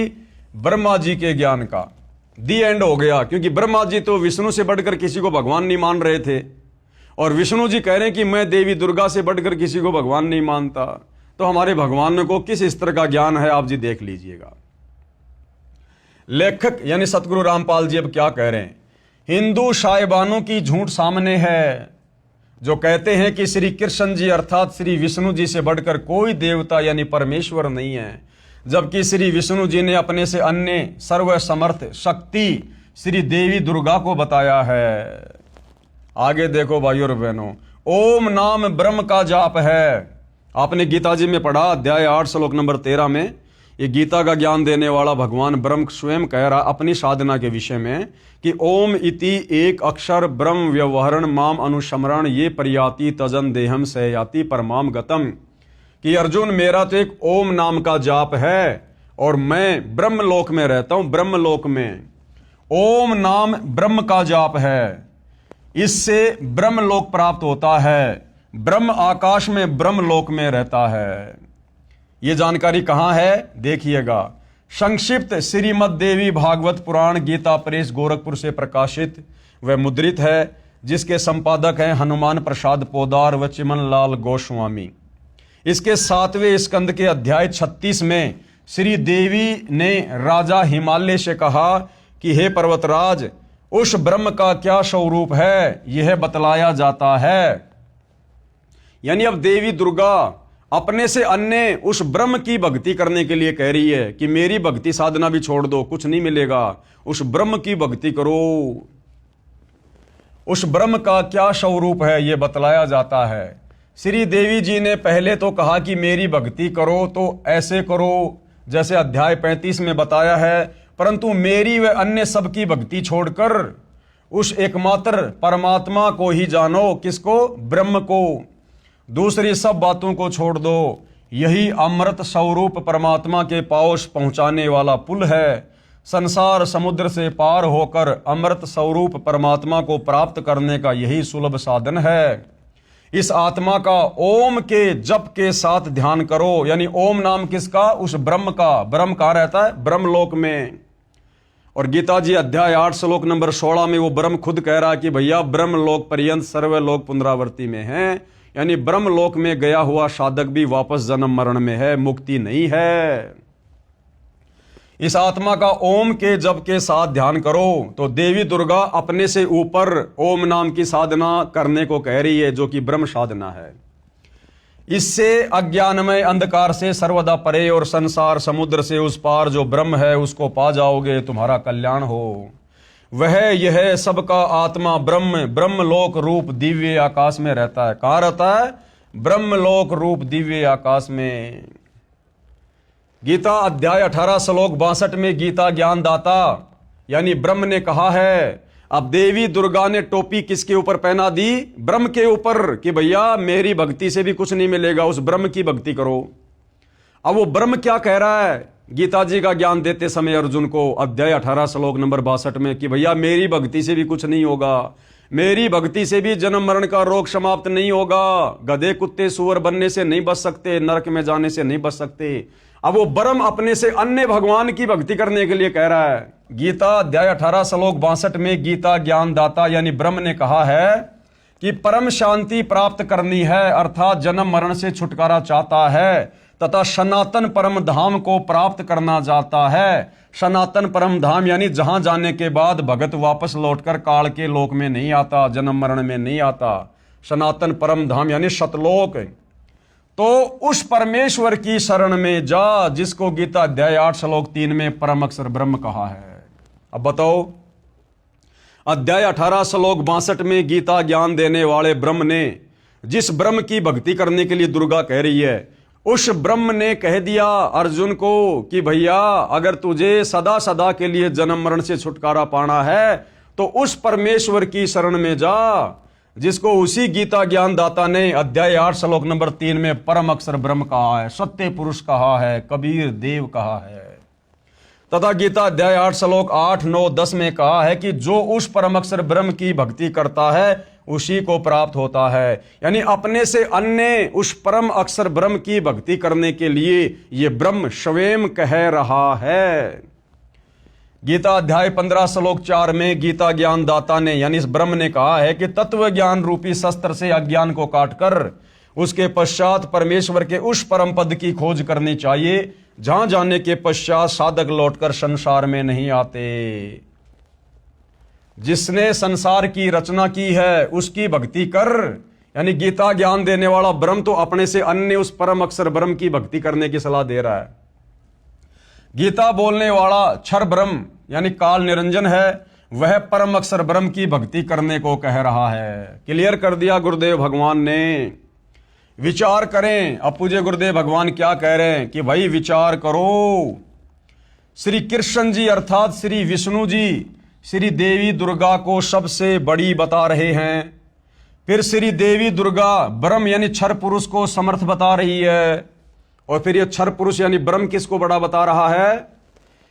[SPEAKER 1] ब्रह्मा जी के ज्ञान का। दी एंड हो गया, क्योंकि ब्रह्मा जी तो विष्णु से बढ़कर किसी को भगवान नहीं मान रहे थे और विष्णु जी कह रहे हैं कि मैं देवी दुर्गा से बढ़कर किसी को भगवान नहीं मानता। तो हमारे भगवान को किस स्तर का ज्ञान है आप जी देख लीजिएगा। लेखक यानी सतगुरु रामपाल जी अब क्या कह रहे हैं? हिंदू साहिबानों की झूठ सामने है। जो कहते हैं कि श्री कृष्ण जी अर्थात श्री विष्णु जी से बढ़कर कोई देवता यानी परमेश्वर नहीं है, जबकि श्री विष्णु जी ने अपने से अन्य सर्वसमर्थ शक्ति श्री देवी दुर्गा को बताया है। आगे देखो भाइयों और बहनों, ओम नाम ब्रह्म का जाप है। आपने गीता जी में पढ़ा, अध्याय 8 श्लोक नंबर 13 में, ये गीता का ज्ञान देने वाला भगवान ब्रह्म स्वयं कह रहा अपनी साधना के विषय में कि ओम इति एक अक्षर ब्रह्म व्यवहरण माम अनुस्मरण ये प्रयाति तजन देहम से याति परमाम गतम, कि अर्जुन मेरा तो एक ओम नाम का जाप है और मैं ब्रह्मलोक में रहता हूं। ब्रह्मलोक में ओम नाम ब्रह्म का जाप है, इससे ब्रह्मलोक प्राप्त होता है। ब्रह्म आकाश में ब्रह्मलोक में रहता है। यह जानकारी कहां है देखिएगा, संक्षिप्त श्रीमद देवी भागवत पुराण गीता प्रेस गोरखपुर से प्रकाशित व मुद्रित है, जिसके संपादक हैं हनुमान प्रसाद पोदार व चिमन लाल गोस्वामी। इसके 7वें स्कंद के अध्याय 36 में श्री देवी ने राजा हिमालय से कहा कि हे पर्वतराज, उस ब्रह्म का क्या स्वरूप है यह बतलाया जाता है। यानी अब देवी दुर्गा अपने से अन्य उस ब्रह्म की भक्ति करने के लिए कह रही है कि मेरी भक्ति साधना भी छोड़ दो, कुछ नहीं मिलेगा, उस ब्रह्म की भक्ति करो। उस ब्रह्म का क्या स्वरूप है यह बतलाया जाता है। श्री देवी जी ने पहले तो कहा कि मेरी भक्ति करो तो ऐसे करो जैसे अध्याय 35 में बताया है, परंतु मेरी व अन्य सबकी भक्ति छोड़कर उस एकमात्र परमात्मा को ही जानो। किसको? ब्रह्म को। दूसरी सब बातों को छोड़ दो। यही अमृत स्वरूप परमात्मा के पास पहुंचाने वाला पुल है। संसार समुद्र से पार होकर अमृत स्वरूप परमात्मा को प्राप्त करने का यही सुलभ साधन है। इस आत्मा का ओम के जप के साथ ध्यान करो। यानी ओम नाम किसका? उस ब्रह्म का। ब्रह्म कहाँ रहता है? ब्रह्मलोक में। और गीता जी अध्याय 8 श्लोक नंबर 16 में वो ब्रह्म खुद कह रहा है कि भैया ब्रह्मलोक पर्यंत सर्वलोक पुनरावृत्ति में है। यानी ब्रह्मलोक में गया हुआ साधक भी वापस जन्म मरण में है, मुक्ति नहीं है। इस आत्मा का ओम के जप के साथ ध्यान करो। तो देवी दुर्गा अपने से ऊपर ओम नाम की साधना करने को कह रही है, जो कि ब्रह्म साधना है। इससे अज्ञानमय अंधकार से सर्वदा परे और संसार समुद्र से उस पार जो ब्रह्म है उसको पा जाओगे, तुम्हारा कल्याण हो। वह यह सबका आत्मा ब्रह्म ब्रह्मलोक रूप दिव्य आकाश में रहता है। कहाँ रहता है? ब्रह्मलोक रूप दिव्य आकाश में। गीता अध्याय 18 श्लोक 62 में गीता ज्ञानदाता यानी ब्रह्म ने कहा है। अब देवी दुर्गा ने टोपी किसके ऊपर पहना दी? ब्रह्म के ऊपर, कि भैया मेरी भक्ति से भी कुछ नहीं मिलेगा, उस ब्रह्म की भक्ति करो। अब वो ब्रह्म क्या कह रहा है गीता जी का ज्ञान देते समय अर्जुन को अध्याय 18 श्लोक नंबर 62 में कि भैया मेरी भक्ति से भी कुछ नहीं होगा, मेरी भक्ति से भी जन्म मरण का रोग समाप्त नहीं होगा, गधे कुत्ते सुअर बनने से नहीं बच सकते, नरक में जाने से नहीं बच सकते। अब वो ब्रह्म अपने से अन्य भगवान की भक्ति करने के लिए कह रहा है। गीता अध्याय 18 श्लोक 62 में गीता ज्ञानदाता यानी ब्रह्म ने कहा है कि परम शांति प्राप्त करनी है, अर्थात जन्म मरण से छुटकारा चाहता है तथा सनातन परम धाम को प्राप्त करना चाहता है। सनातन परम धाम यानी जहां जाने के बाद भगत वापस लौटकर काल के लोक में नहीं आता, जन्म मरण में नहीं आता। सनातन परम धाम यानी सतलोक। तो उस परमेश्वर की शरण में जा जिसको गीता अध्याय 8 श्लोक 3 में परम अक्षर ब्रह्म कहा है। अब बताओ, अध्याय 18 श्लोक 62 में गीता ज्ञान देने वाले ब्रह्म ने जिस ब्रह्म की भक्ति करने के लिए दुर्गा कह रही है, उस ब्रह्म ने कह दिया अर्जुन को कि भैया अगर तुझे सदा सदा के लिए जन्म मरण से छुटकारा पाना है तो उस परमेश्वर की शरण में जा, जिसको उसी गीता ज्ञानदाता ने अध्याय 8 श्लोक नंबर 3 में परम अक्षर ब्रह्म कहा है, सत्य पुरुष कहा है, कबीर देव कहा है। तथा गीता अध्याय 8 श्लोक 8, 9, 10 में कहा है कि जो उस परम अक्षर ब्रह्म की भक्ति करता है उसी को प्राप्त होता है। यानी अपने से अन्य उस परम अक्षर ब्रह्म की भक्ति करने के लिए ये ब्रह्म स्वयं कह रहा है। गीता अध्याय 15 श्लोक 4 में गीता ज्ञानदाता ने यानी इस ब्रह्म ने कहा है कि तत्व ज्ञान रूपी शस्त्र से अज्ञान को काटकर उसके पश्चात परमेश्वर के उस परम पद की खोज करनी चाहिए, जहां जाने के पश्चात साधक लौटकर संसार में नहीं आते। जिसने संसार की रचना की है उसकी भक्ति कर, यानी गीता ज्ञान देने वाला ब्रह्म तो अपने से अन्य उस परम अक्षर ब्रह्म की भक्ति करने की सलाह दे रहा है। गीता बोलने वाला क्षर ब्रह्म यानी काल निरंजन है, वह परम अक्षर ब्रह्म की भक्ति करने को कह रहा है। क्लियर कर दिया गुरुदेव भगवान ने। विचार करें। अब पूज्य गुरुदेव भगवान क्या कह रहे हैं कि भाई विचार करो। श्री कृष्ण जी अर्थात श्री विष्णु जी श्री देवी दुर्गा को सबसे बड़ी बता रहे हैं। फिर श्री देवी दुर्गा ब्रह्म यानी क्षर पुरुष को समर्थ बता रही है, और फिर ये क्षर पुरुष यानी ब्रह्म किसको बड़ा बता रहा है?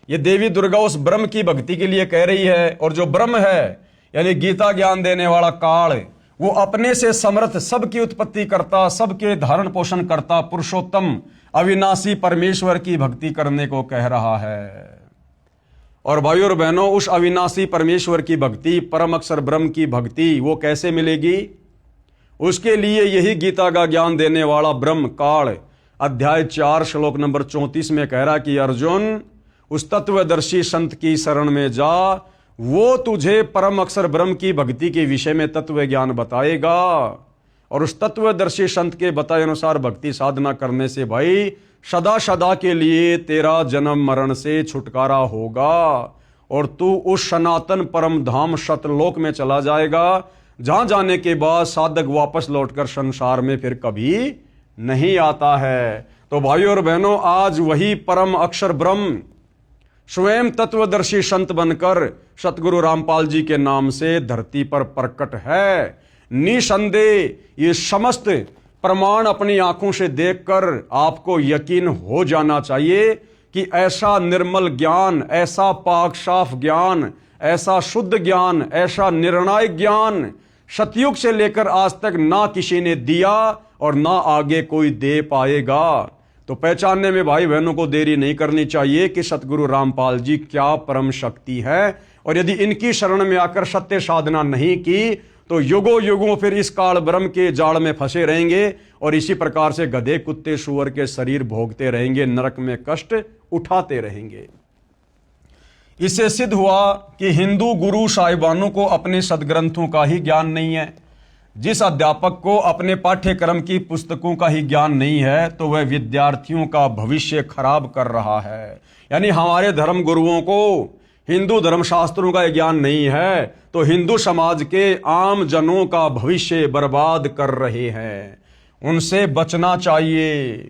[SPEAKER 1] ये देवी दुर्गा उस ब्रह्म की भक्ति के लिए कह रही है। और जो ब्रह्म है यानी गीता ज्ञान देने वाला काल, वो अपने से समर्थ, सबकी उत्पत्ति करता, सबके धारण पोषण करता पुरुषोत्तम अविनाशी परमेश्वर की भक्ति करने को कह रहा है। और भाइयों और बहनों, उस अविनाशी परमेश्वर की भक्ति, परम अक्षर ब्रह्म की भक्ति वो कैसे मिलेगी? उसके लिए यही गीता का ज्ञान देने वाला ब्रह्म काल अध्याय 4 श्लोक नंबर 34 में कह रहा कि अर्जुन, उस तत्वदर्शी संत की शरण में जा, वो तुझे परम अक्षर ब्रह्म की भक्ति के विषय में तत्व ज्ञान बताएगा। और उस तत्वदर्शी संत के बताए अनुसार भक्ति साधना करने से भाई सदा सदा के लिए तेरा जन्म मरण से छुटकारा होगा, और तू उस सनातन परम धाम सतलोक में चला जाएगा, जहां जाने के बाद साधक वापस लौटकर संसार में फिर कभी नहीं आता है। तो भाइयों और बहनों, आज वही परम अक्षर ब्रह्म स्वयं तत्वदर्शी संत बनकर सतगुरु रामपाल जी के नाम से धरती पर प्रकट है। निसंदेह ये समस्त प्रमाण अपनी आंखों से देखकर आपको यकीन हो जाना चाहिए कि ऐसा निर्मल ज्ञान, ऐसा पाक साफ ज्ञान, ऐसा शुद्ध ज्ञान, ऐसा निर्णायक ज्ञान सतयुग से लेकर आज तक ना किसी ने दिया और ना आगे कोई दे पाएगा। तो पहचानने में भाई बहनों को देरी नहीं करनी चाहिए कि सतगुरु रामपाल जी क्या परम शक्ति है। और यदि इनकी शरण में आकर सत्य साधना नहीं की तो युगों युगों फिर इस काल ब्रह्म के जाल में फंसे रहेंगे, और इसी प्रकार से गधे कुत्ते सुअर के शरीर भोगते रहेंगे, नरक में कष्ट उठाते रहेंगे। इससे सिद्ध हुआ कि हिंदू गुरु साहिबानों को अपने सदग्रंथों का ही ज्ञान नहीं है। जिस अध्यापक को अपने पाठ्यक्रम की पुस्तकों का ही ज्ञान नहीं है तो वह विद्यार्थियों का भविष्य खराब कर रहा है। यानी हमारे धर्म गुरुओं को हिंदू धर्मशास्त्रों का ज्ञान नहीं है तो हिंदू समाज के आम जनों का भविष्य बर्बाद कर रहे हैं, उनसे बचना चाहिए।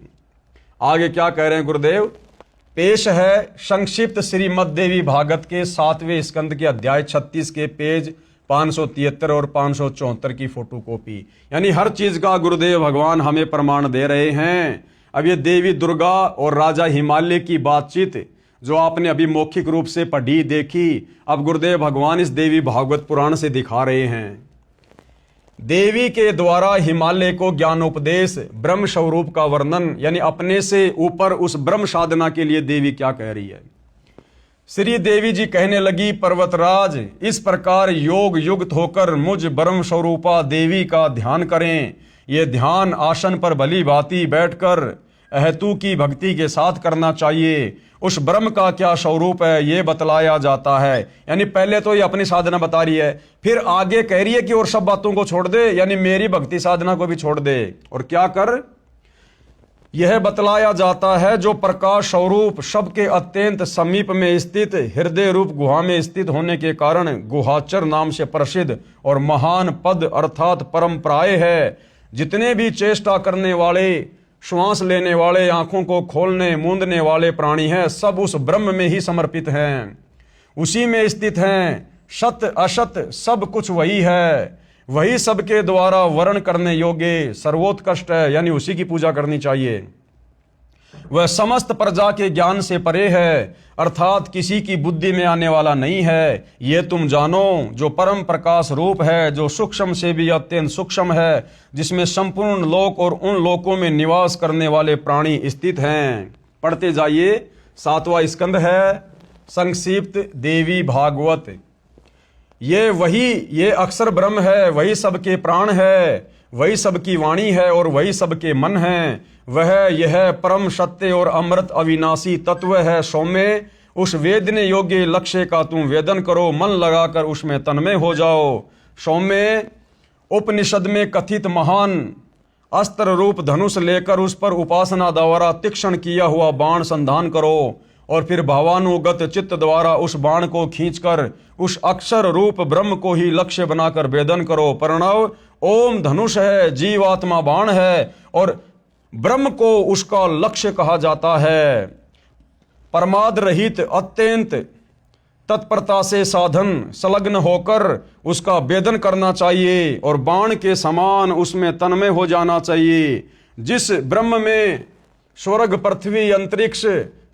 [SPEAKER 1] आगे क्या कह रहे हैं गुरुदेव? पेश है संक्षिप्त श्रीमद् देवी भागवत के 7वें स्कंद के अध्याय 36 के पेज 573 और 574 की फोटोकॉपी। यानी हर चीज का गुरुदेव भगवान हमें प्रमाण दे रहे हैं। अब ये देवी दुर्गा और राजा हिमालय की बातचीत जो आपने अभी मौखिक रूप से पढ़ी देखी, अब गुरुदेव भगवान इस देवी भागवत पुराण से दिखा रहे हैं। देवी के द्वारा हिमालय को ज्ञानोपदेश, ब्रह्म स्वरूप का वर्णन, यानी अपने से ऊपर उस ब्रह्म साधना के लिए देवी क्या कह रही है? श्री देवी जी कहने लगी, पर्वतराज, इस प्रकार योग युक्त होकर मुझ ब्रह्म स्वरूपा देवी का ध्यान करें। ये ध्यान आसन पर भली भांति बैठकर अहेतु की भक्ति के साथ करना चाहिए। उस ब्रह्म का क्या स्वरूप है ये बतलाया जाता है। यानी पहले तो ये अपनी साधना बता रही है, फिर आगे कह रही है कि और सब बातों को छोड़ दे, यानी मेरी भक्ति साधना को भी छोड़ दे। और क्या कर? यह बतलाया जाता है जो प्रकाश स्वरूप सबके अत्यंत समीप में स्थित हृदय रूप गुहा में स्थित होने के कारण गुहाचर नाम से प्रसिद्ध और महान पद अर्थात परंपराएं है। जितने भी चेष्टा करने वाले, श्वास लेने वाले, आंखों को खोलने मूंदने वाले प्राणी हैं, सब उस ब्रह्म में ही समर्पित हैं, उसी में स्थित हैं। सत असत सब कुछ वही है, वही सबके द्वारा वर्ण करने योग्य सर्वोत्कृष्ट है, यानी उसी की पूजा करनी चाहिए। वह समस्त प्रजा के ज्ञान से परे है, अर्थात किसी की बुद्धि में आने वाला नहीं है। ये तुम जानो, जो परम प्रकाश रूप है, जो सूक्ष्म से भी अत्यंत सूक्ष्म है, जिसमें संपूर्ण लोक और उन लोकों में निवास करने वाले प्राणी स्थित हैं। पढ़ते जाइए। 7वां स्कंद है संक्षिप्त देवी भागवत। ये अक्षर ब्रह्म है, वही सबके प्राण है, वही सबकी वाणी है और वही सबके मन है। वह यह परम सत्य और अमृत अविनाशी तत्व है। सौम्य, उस वेदने योग्य लक्ष्य का तुम वेदन करो, मन लगाकर उसमें तन्मय हो जाओ। सौम्य, उपनिषद में कथित महान अस्त्र रूप धनुष लेकर उस पर उपासना द्वारा तीक्ष्ण किया हुआ बाण संधान करो और फिर भावानुगत चित्त द्वारा उस बाण को खींचकर उस अक्षर रूप ब्रह्म को ही लक्ष्य बनाकर वेदन करो। प्रणव ओम धनुष है, जीवात्मा बाण है और ब्रह्म को उसका लक्ष्य कहा जाता है। परमाद रहित अत्यंत तत्परता से साधन संलग्न होकर उसका वेदन करना चाहिए और बाण के समान उसमें तन्मय हो जाना चाहिए। जिस ब्रह्म में स्वर्ग पृथ्वी अंतरिक्ष,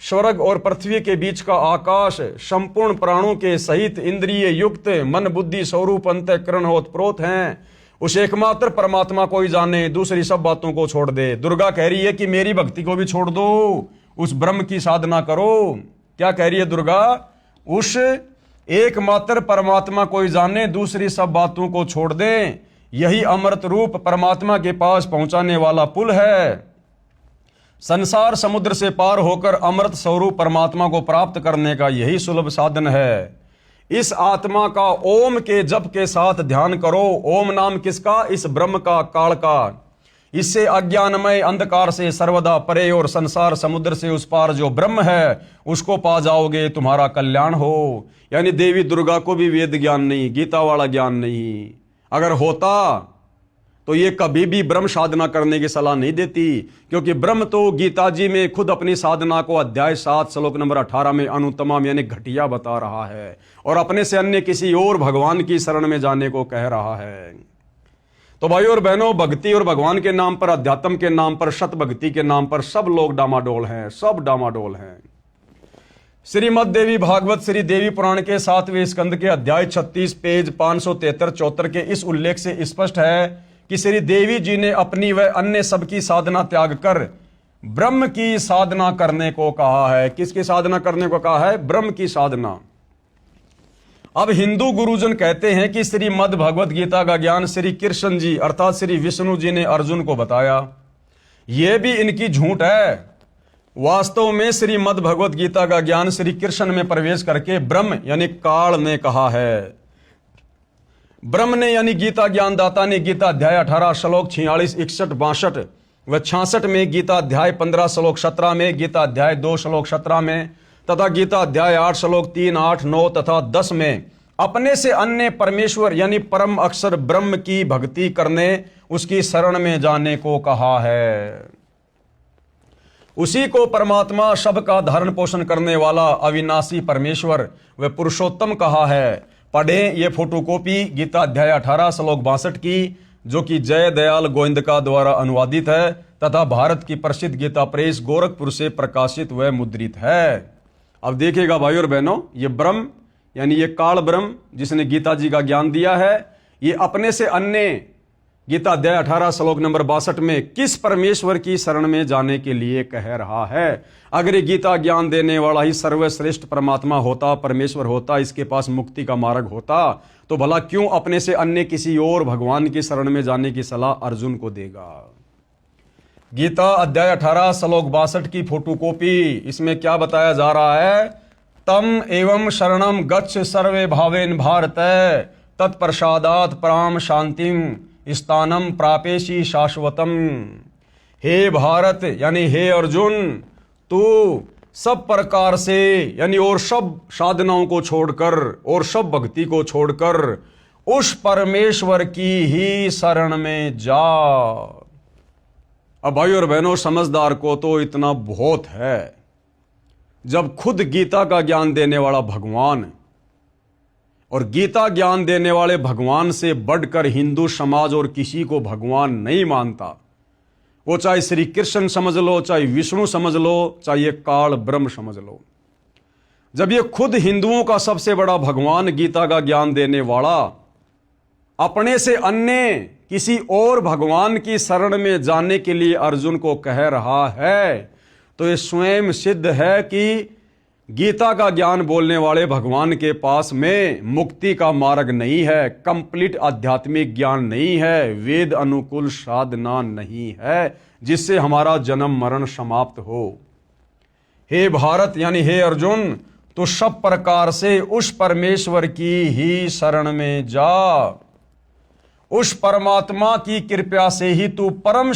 [SPEAKER 1] स्वर्ग और पृथ्वी के बीच का आकाश संपूर्ण प्राणों के सहित इंद्रिय युक्त मन बुद्धि स्वरूप अंतःकरण ओतप्रोत हैं, उस एकमात्र परमात्मा को ही जाने, दूसरी सब बातों को छोड़ दे। दुर्गा कह रही है कि मेरी भक्ति को भी छोड़ दो, उस ब्रह्म की साधना करो। क्या कह रही है दुर्गा? उस एकमात्र परमात्मा को ही जाने, दूसरी सब बातों को छोड़ दे। यही अमृत रूप परमात्मा के पास पहुंचाने वाला पुल है। संसार समुद्र से पार होकर अमृत स्वरूप परमात्मा को प्राप्त करने का यही सुलभ साधन है। इस आत्मा का ओम के जप के साथ ध्यान करो। ओम नाम किसका? इस ब्रह्म का, काल का। इससे अज्ञानमय अंधकार से सर्वदा परे और संसार समुद्र से उस पार जो ब्रह्म है उसको पा जाओगे, तुम्हारा कल्याण हो। यानी देवी दुर्गा को भी वेद ज्ञान नहीं, गीता वाला ज्ञान नहीं। अगर होता तो ये कभी भी ब्रह्म साधना करने की सलाह नहीं देती, क्योंकि ब्रह्म तो गीता जी में खुद अपनी साधना को अध्याय 7 श्लोक नंबर 18 में अनुत्तम यानी घटिया बता रहा है और अपने से अन्य किसी और भगवान की शरण में जाने को कह रहा है। तो भाइयों और बहनों, भक्ति और भगवान के नाम पर, अध्यात्म के नाम पर, सत भक्ति के नाम पर सब लोग डामाडोल हैं, सब डामाडोल हैं। श्रीमद् देवी भागवत श्री देवी पुराण के 7वें स्कंद के अध्याय 36 पेज 573-74 के इस उल्लेख से स्पष्ट है कि श्री देवी जी ने अपनी व अन्य सबकी साधना त्याग कर ब्रह्म की साधना करने को कहा है। किसकी साधना करने को कहा है? ब्रह्म की साधना। अब हिंदू गुरुजन कहते हैं कि श्रीमद् भगवत गीता का ज्ञान श्री कृष्ण जी अर्थात श्री विष्णु जी ने अर्जुन को बताया। यह भी इनकी झूठ है। वास्तव में श्रीमद् भगवत गीता का ज्ञान श्री कृष्ण में प्रवेश करके ब्रह्म यानी काल ने कहा है। ब्रह्म ने यानी गीता ज्ञानदाता ने गीता अध्याय 18 श्लोक 46, 61, 62 व 66 में, गीता अध्याय 15 श्लोक 17 में, गीता अध्याय 2 श्लोक 17 में तथा गीता अध्याय 8 श्लोक 3, 8, 9 तथा 10 में अपने से अन्य परमेश्वर यानी परम अक्षर ब्रह्म की भक्ति करने, उसकी शरण में जाने को कहा है। उसी को परमात्मा सबका धारण पोषण करने वाला अविनाशी परमेश्वर व पुरुषोत्तम कहा है। पढ़ें ये फोटोकॉपी गीता अध्याय 18 श्लोक 62 की, जो कि जय दयाल गोविंदका द्वारा अनुवादित है तथा भारत की प्रसिद्ध गीता प्रेस गोरखपुर से प्रकाशित व मुद्रित है। अब देखिएगा भाइयों और बहनों, ये ब्रह्म यानी ये काल ब्रह्म जिसने गीता जी का ज्ञान दिया है, ये अपने से अन्य गीता अध्याय 18 श्लोक नंबर 62 में किस परमेश्वर की शरण में जाने के लिए कह रहा है। अगर ये गीता ज्ञान देने वाला ही सर्वश्रेष्ठ परमात्मा होता, परमेश्वर होता, इसके पास मुक्ति का मार्ग होता, तो भला क्यों अपने से अन्य किसी और भगवान की शरण में जाने की सलाह अर्जुन को देगा। गीता अध्याय 18 श्लोक 62 की फोटोकॉपी, इसमें क्या बताया जा रहा है? तम एवं शरणम गच्छ सर्वे भावेन भारत तत्प्रसादात पराम शांतिम स्थानम प्रापेशी शाश्वतम। हे भारत यानी हे अर्जुन, तू सब प्रकार से यानी और सब साधनाओं को छोड़कर और सब भक्ति को छोड़कर उस परमेश्वर की ही शरण में जा। अब भाई और बहनों, समझदार को तो इतना बहुत है, जब खुद गीता का ज्ञान देने वाला भगवान और गीता ज्ञान देने वाले भगवान से बढ़कर हिंदू समाज और किसी को भगवान नहीं मानता। वो चाहे श्री कृष्ण समझ लो, चाहे विष्णु समझ लो, चाहे ये काल ब्रह्म समझ लो। जब ये खुद हिंदुओं का सबसे बड़ा भगवान गीता का ज्ञान देने वाला अपने से अन्य किसी और भगवान की शरण में जाने के लिए अर्जुन को कह रहा है, तो ये स्वयं सिद्ध है कि गीता का ज्ञान बोलने वाले भगवान के पास में मुक्ति का मार्ग नहीं है, कंप्लीट आध्यात्मिक ज्ञान नहीं है, वेद अनुकूल साधना नहीं है जिससे हमारा जन्म मरण समाप्त हो। हे भारत यानी हे अर्जुन, तो सब प्रकार से उस परमेश्वर की ही शरण में जा। उस परमात्मा की कृपा से ही तू परम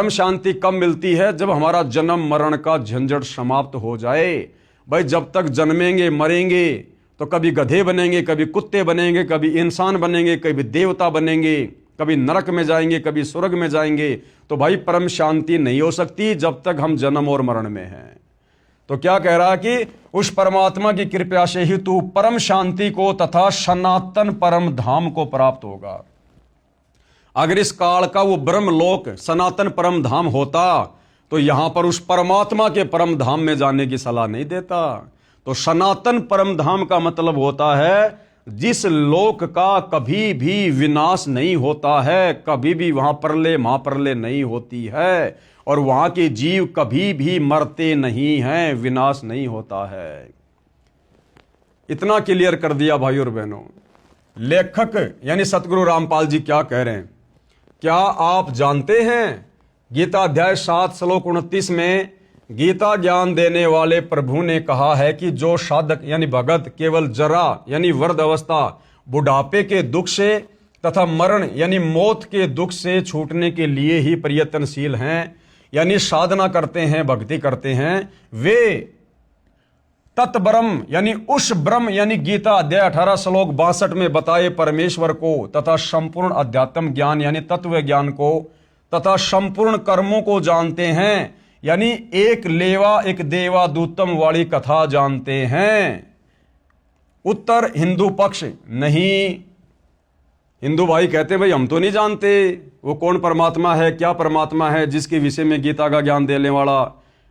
[SPEAKER 1] शांति कब मिलती है? जब हमारा जन्म मरण का झंझट समाप्त हो जाए। भाई जब तक जन्मेंगे मरेंगे तो कभी गधे बनेंगे, कभी कुत्ते बनेंगे, कभी इंसान बनेंगे, कभी देवता बनेंगे, कभी नरक में जाएंगे, कभी स्वर्ग में जाएंगे। तो भाई परम शांति नहीं हो सकती जब तक हम जन्म और मरण में हैं। तो क्या कह रहा है कि उस परमात्मा की कृपा से ही तू परम शांति को तथा सनातन परम धाम को प्राप्त होगा। अगर इस काल का वो ब्रह्मलोक सनातन परम धाम होता तो यहां पर उस परमात्मा के परम धाम में जाने की सलाह नहीं देता। तो सनातन परम धाम का मतलब होता है जिस लोक का कभी भी विनाश नहीं होता है, कभी भी वहां प्रलय महाप्रलय नहीं होती है, और वहां के जीव कभी भी मरते नहीं हैं, विनाश नहीं होता है। इतना क्लियर कर दिया भाई और बहनों। लेखक यानी सतगुरु रामपाल जी क्या कह रहे हैं? क्या आप जानते हैं गीता अध्याय 7 श्लोक 29 में गीता ज्ञान देने वाले प्रभु ने कहा है कि जो साधक यानी भगत केवल जरा यानी वृद्ध अवस्था बुढ़ापे के दुख से तथा मरण यानी मौत के दुख से छूटने के लिए ही प्रयत्नशील हैं, यानी साधना करते हैं, भक्ति करते हैं, वे तत्ब्रह्म यानी उस ब्रह्म यानी गीता अध्याय 18 श्लोक 62 में बताए परमेश्वर को तथा संपूर्ण अध्यात्म ज्ञान यानी तत्व ज्ञान को तथा संपूर्ण कर्मों को जानते हैं, यानी एक लेवा एक देवा दूतम वाली कथा जानते हैं। उत्तर हिंदू पक्ष नहीं। हिंदू भाई कहते भाई हम तो नहीं जानते वो कौन परमात्मा है, क्या परमात्मा है जिसके विषय में गीता का ज्ञान देने वाला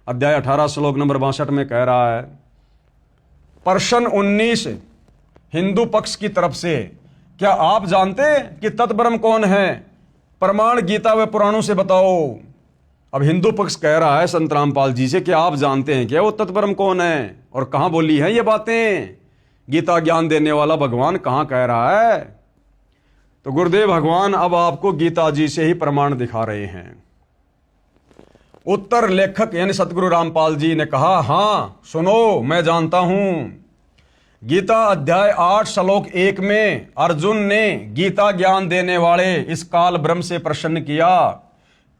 [SPEAKER 1] अध्याय 18 श्लोक नंबर 62 में कह रहा है। प्रश्न 19 हिंदू पक्ष की तरफ से, क्या आप जानते कि तत्ब्रह्म कौन है? प्रमाण गीता व पुराणों से बताओ। अब हिंदू पक्ष कह रहा है संत रामपाल जी से कि आप जानते हैं क्या वो तत्ब्रह्म कौन है और कहां बोली है ये बातें? गीता ज्ञान देने वाला भगवान कहां कह रहा है? तो गुरुदेव भगवान अब आपको गीता जी से ही प्रमाण दिखा रहे हैं। उत्तर लेखक यानी सतगुरु रामपाल जी ने कहा, हां सुनो मैं जानता हूं। गीता अध्याय 8 श्लोक 1 में अर्जुन ने गीता ज्ञान देने वाले इस काल ब्रह्म से प्रश्न किया,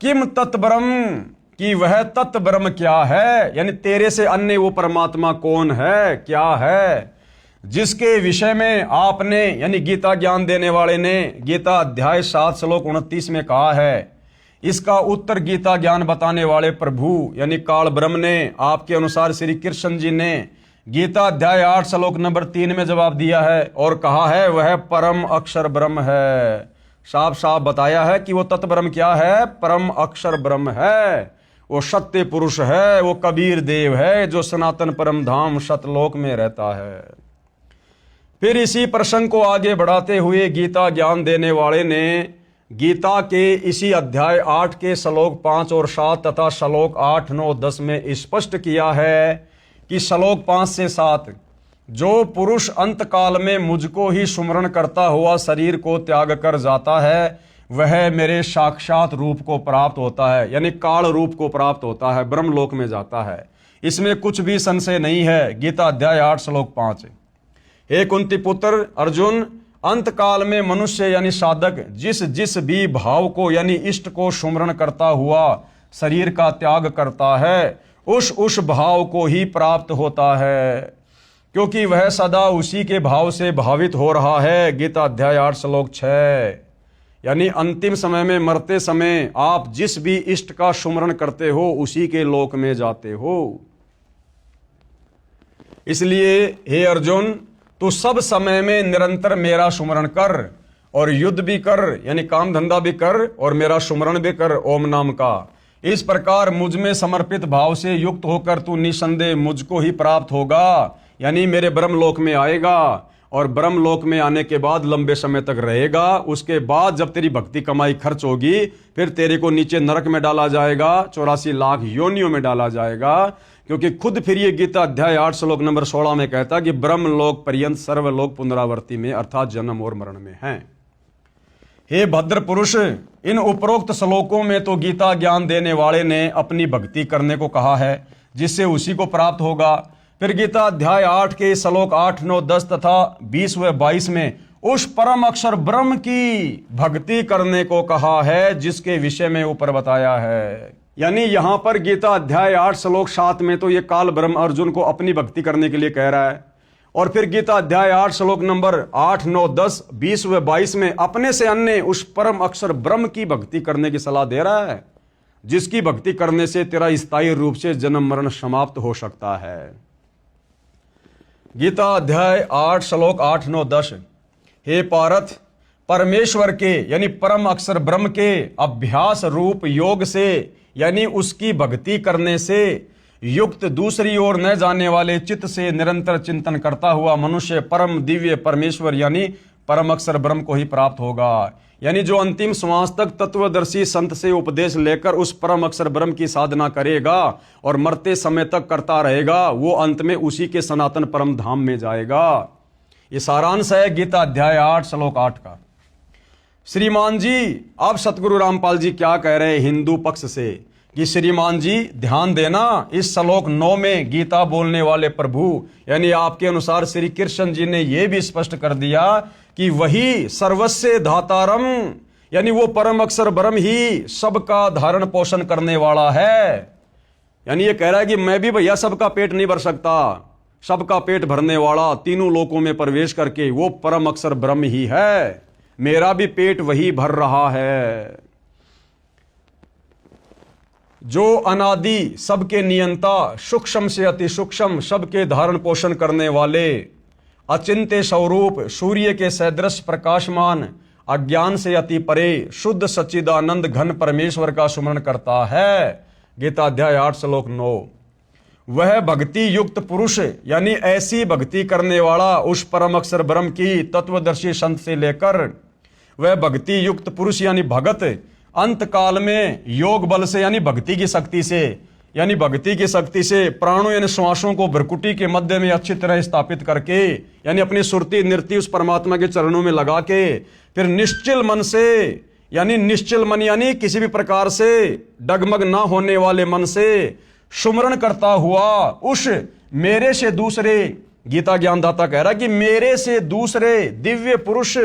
[SPEAKER 1] किम तत्ब्रह्म, कि वह तत्ब्रह्म क्या है, यानी तेरे से अन्य वो परमात्मा कौन है, क्या है, जिसके विषय में आपने यानी गीता ज्ञान देने वाले ने गीता अध्याय 7 श्लोक 29 में कहा है। इसका उत्तर गीता ज्ञान बताने वाले प्रभु यानी काल ब्रह्म ने आपके अनुसार श्री कृष्ण जी ने गीता अध्याय 8 श्लोक नंबर 3 में जवाब दिया है और कहा है वह परम अक्षर ब्रह्म है। साफ साफ बताया है कि वो तत्ब्रह्म क्या है, परम अक्षर ब्रह्म है, वो सत्य पुरुष है, वो कबीर देव है जो सनातन परम धाम सतलोक में रहता है। फिर इसी प्रसंग को आगे बढ़ाते हुए गीता ज्ञान देने वाले ने गीता के इसी अध्याय 8 के श्लोक 5 और 7 तथा श्लोक 8, 9, 10 में स्पष्ट किया है कि श्लोक 5 से 7 जो पुरुष अंत काल में मुझको ही सुमरण करता हुआ शरीर को त्याग कर जाता है वह मेरे साक्षात रूप को प्राप्त होता है, यानी काल रूप को प्राप्त होता है, ब्रह्मलोक में जाता है। इसमें कुछ भी संशय नहीं है। गीता अध्याय 8 श्लोक 5। हे कुंती पुत्र अर्जुन, अंत काल में मनुष्य यानी साधक जिस जिस भी भाव को यानी इष्ट को सुमरण करता हुआ शरीर का त्याग करता है उस भाव को ही प्राप्त होता है, क्योंकि वह सदा उसी के भाव से भावित हो रहा है। गीता अध्याय 8 श्लोक 6। यानी अंतिम समय में मरते समय आप जिस भी इष्ट का सुमरण करते हो उसी के लोक में जाते हो। इसलिए हे अर्जुन, तू सब समय में निरंतर मेरा सुमरण कर और युद्ध भी कर यानी काम धंधा भी कर और मेरा सुमरण भी कर ओम नाम का। इस प्रकार मुझ में समर्पित भाव से युक्त होकर तू निसंदेह मुझको ही प्राप्त होगा, यानी मेरे ब्रह्मलोक में आएगा और ब्रह्मलोक में आने के बाद लंबे समय तक रहेगा। उसके बाद जब तेरी भक्ति कमाई खर्च होगी फिर तेरे को नीचे नरक में डाला जाएगा, 84 लाख योनियों में डाला जाएगा, क्योंकि खुद फिर ये गीता अध्याय 8 श्लोक नंबर 16 में कहता कि ब्रह्मलोक पर्यंत सर्वलोक पुनरावर्ती में अर्थात जन्म और मरण में है। हे भद्र पुरुष, इन उपरोक्त श्लोकों में तो गीता ज्ञान देने वाले ने अपनी भक्ति करने को कहा है जिससे उसी को प्राप्त होगा। फिर गीता अध्याय 8 के श्लोक 8, 9, 10 तथा 20 व 22 में उस परम अक्षर ब्रह्म की भक्ति करने को कहा है, जिसके विषय में ऊपर बताया है। यानी यहां पर गीता अध्याय 8 श्लोक 7 में तो ये काल ब्रह्म अर्जुन को अपनी भक्ति करने के लिए कह रहा है, और फिर गीता अध्याय 8 श्लोक नंबर 8, 9, 10, 20 व 22 में अपने से अन्य उस परम अक्षर ब्रह्म की भक्ति करने की सलाह दे रहा है, जिसकी भक्ति करने से तेरा स्थायी रूप से जन्म मरण समाप्त हो सकता है। गीता अध्याय 8 श्लोक 8, 9, 10। हे पार्थ, परमेश्वर के यानी परम अक्षर ब्रह्म के अभ्यास रूप योग से यानी उसकी भक्ति करने से युक्त दूसरी ओर न जाने वाले चित्त से निरंतर चिंतन करता हुआ मनुष्य परम दिव्य परमेश्वर यानी परम अक्षर ब्रह्म को ही प्राप्त होगा। यानी जो अंतिम श्वास तक तत्वदर्शी संत से उपदेश लेकर उस परम अक्षर ब्रह्म की साधना करेगा और मरते समय तक करता रहेगा, वो अंत में उसी के सनातन परम धाम में जाएगा। ये सारांश है गीता अध्याय 8 श्लोक 8 का। श्रीमान जी, अब सतगुरु रामपाल जी क्या कह रहे हैं हिंदू पक्ष से कि श्रीमान जी ध्यान देना, इस श्लोक 9 में गीता बोलने वाले प्रभु यानी आपके अनुसार श्री कृष्ण जी ने यह भी स्पष्ट कर दिया कि वही सर्वस्य धातारम यानी वो परम अक्षर ब्रह्म ही सबका धारण पोषण करने वाला है। यानी ये कह रहा है कि मैं भी भैया सबका पेट नहीं भर सकता, सबका पेट भरने वाला तीनों लोकों में प्रवेश करके वो परम अक्षर ब्रह्म ही है, मेरा भी पेट वही भर रहा है। जो अनादि सबके नियंता, सूक्ष्म से अति सूक्ष्म सबके धारण पोषण करने वाले, अचिंत्य स्वरूप सूर्य के सदृश प्रकाशमान, अज्ञान से अति परे शुद्ध सच्चिदानंद घन परमेश्वर का सुमरण करता है। गीता अध्याय 8 श्लोक 9। वह भक्ति युक्त पुरुष यानी ऐसी भक्ति करने वाला उस परम अक्षर ब्रह्म की तत्वदर्शी संत से लेकर वह भक्ति युक्त पुरुष यानी भगत अंत काल में योग बल से यानी भक्ति की शक्ति से प्राणों यानी श्वासों को भ्रकुटी के मध्य में अच्छी तरह स्थापित करके यानी अपनी सुरती नृत्य उस परमात्मा के चरणों में लगा के फिर निश्चल मन से यानी निश्चल मन यानी किसी भी प्रकार से डगमग ना होने वाले मन से सुमरण करता हुआ उस मेरे से दूसरे, गीता ज्ञानदाता कह रहा कि मेरे से दूसरे दिव्य पुरुष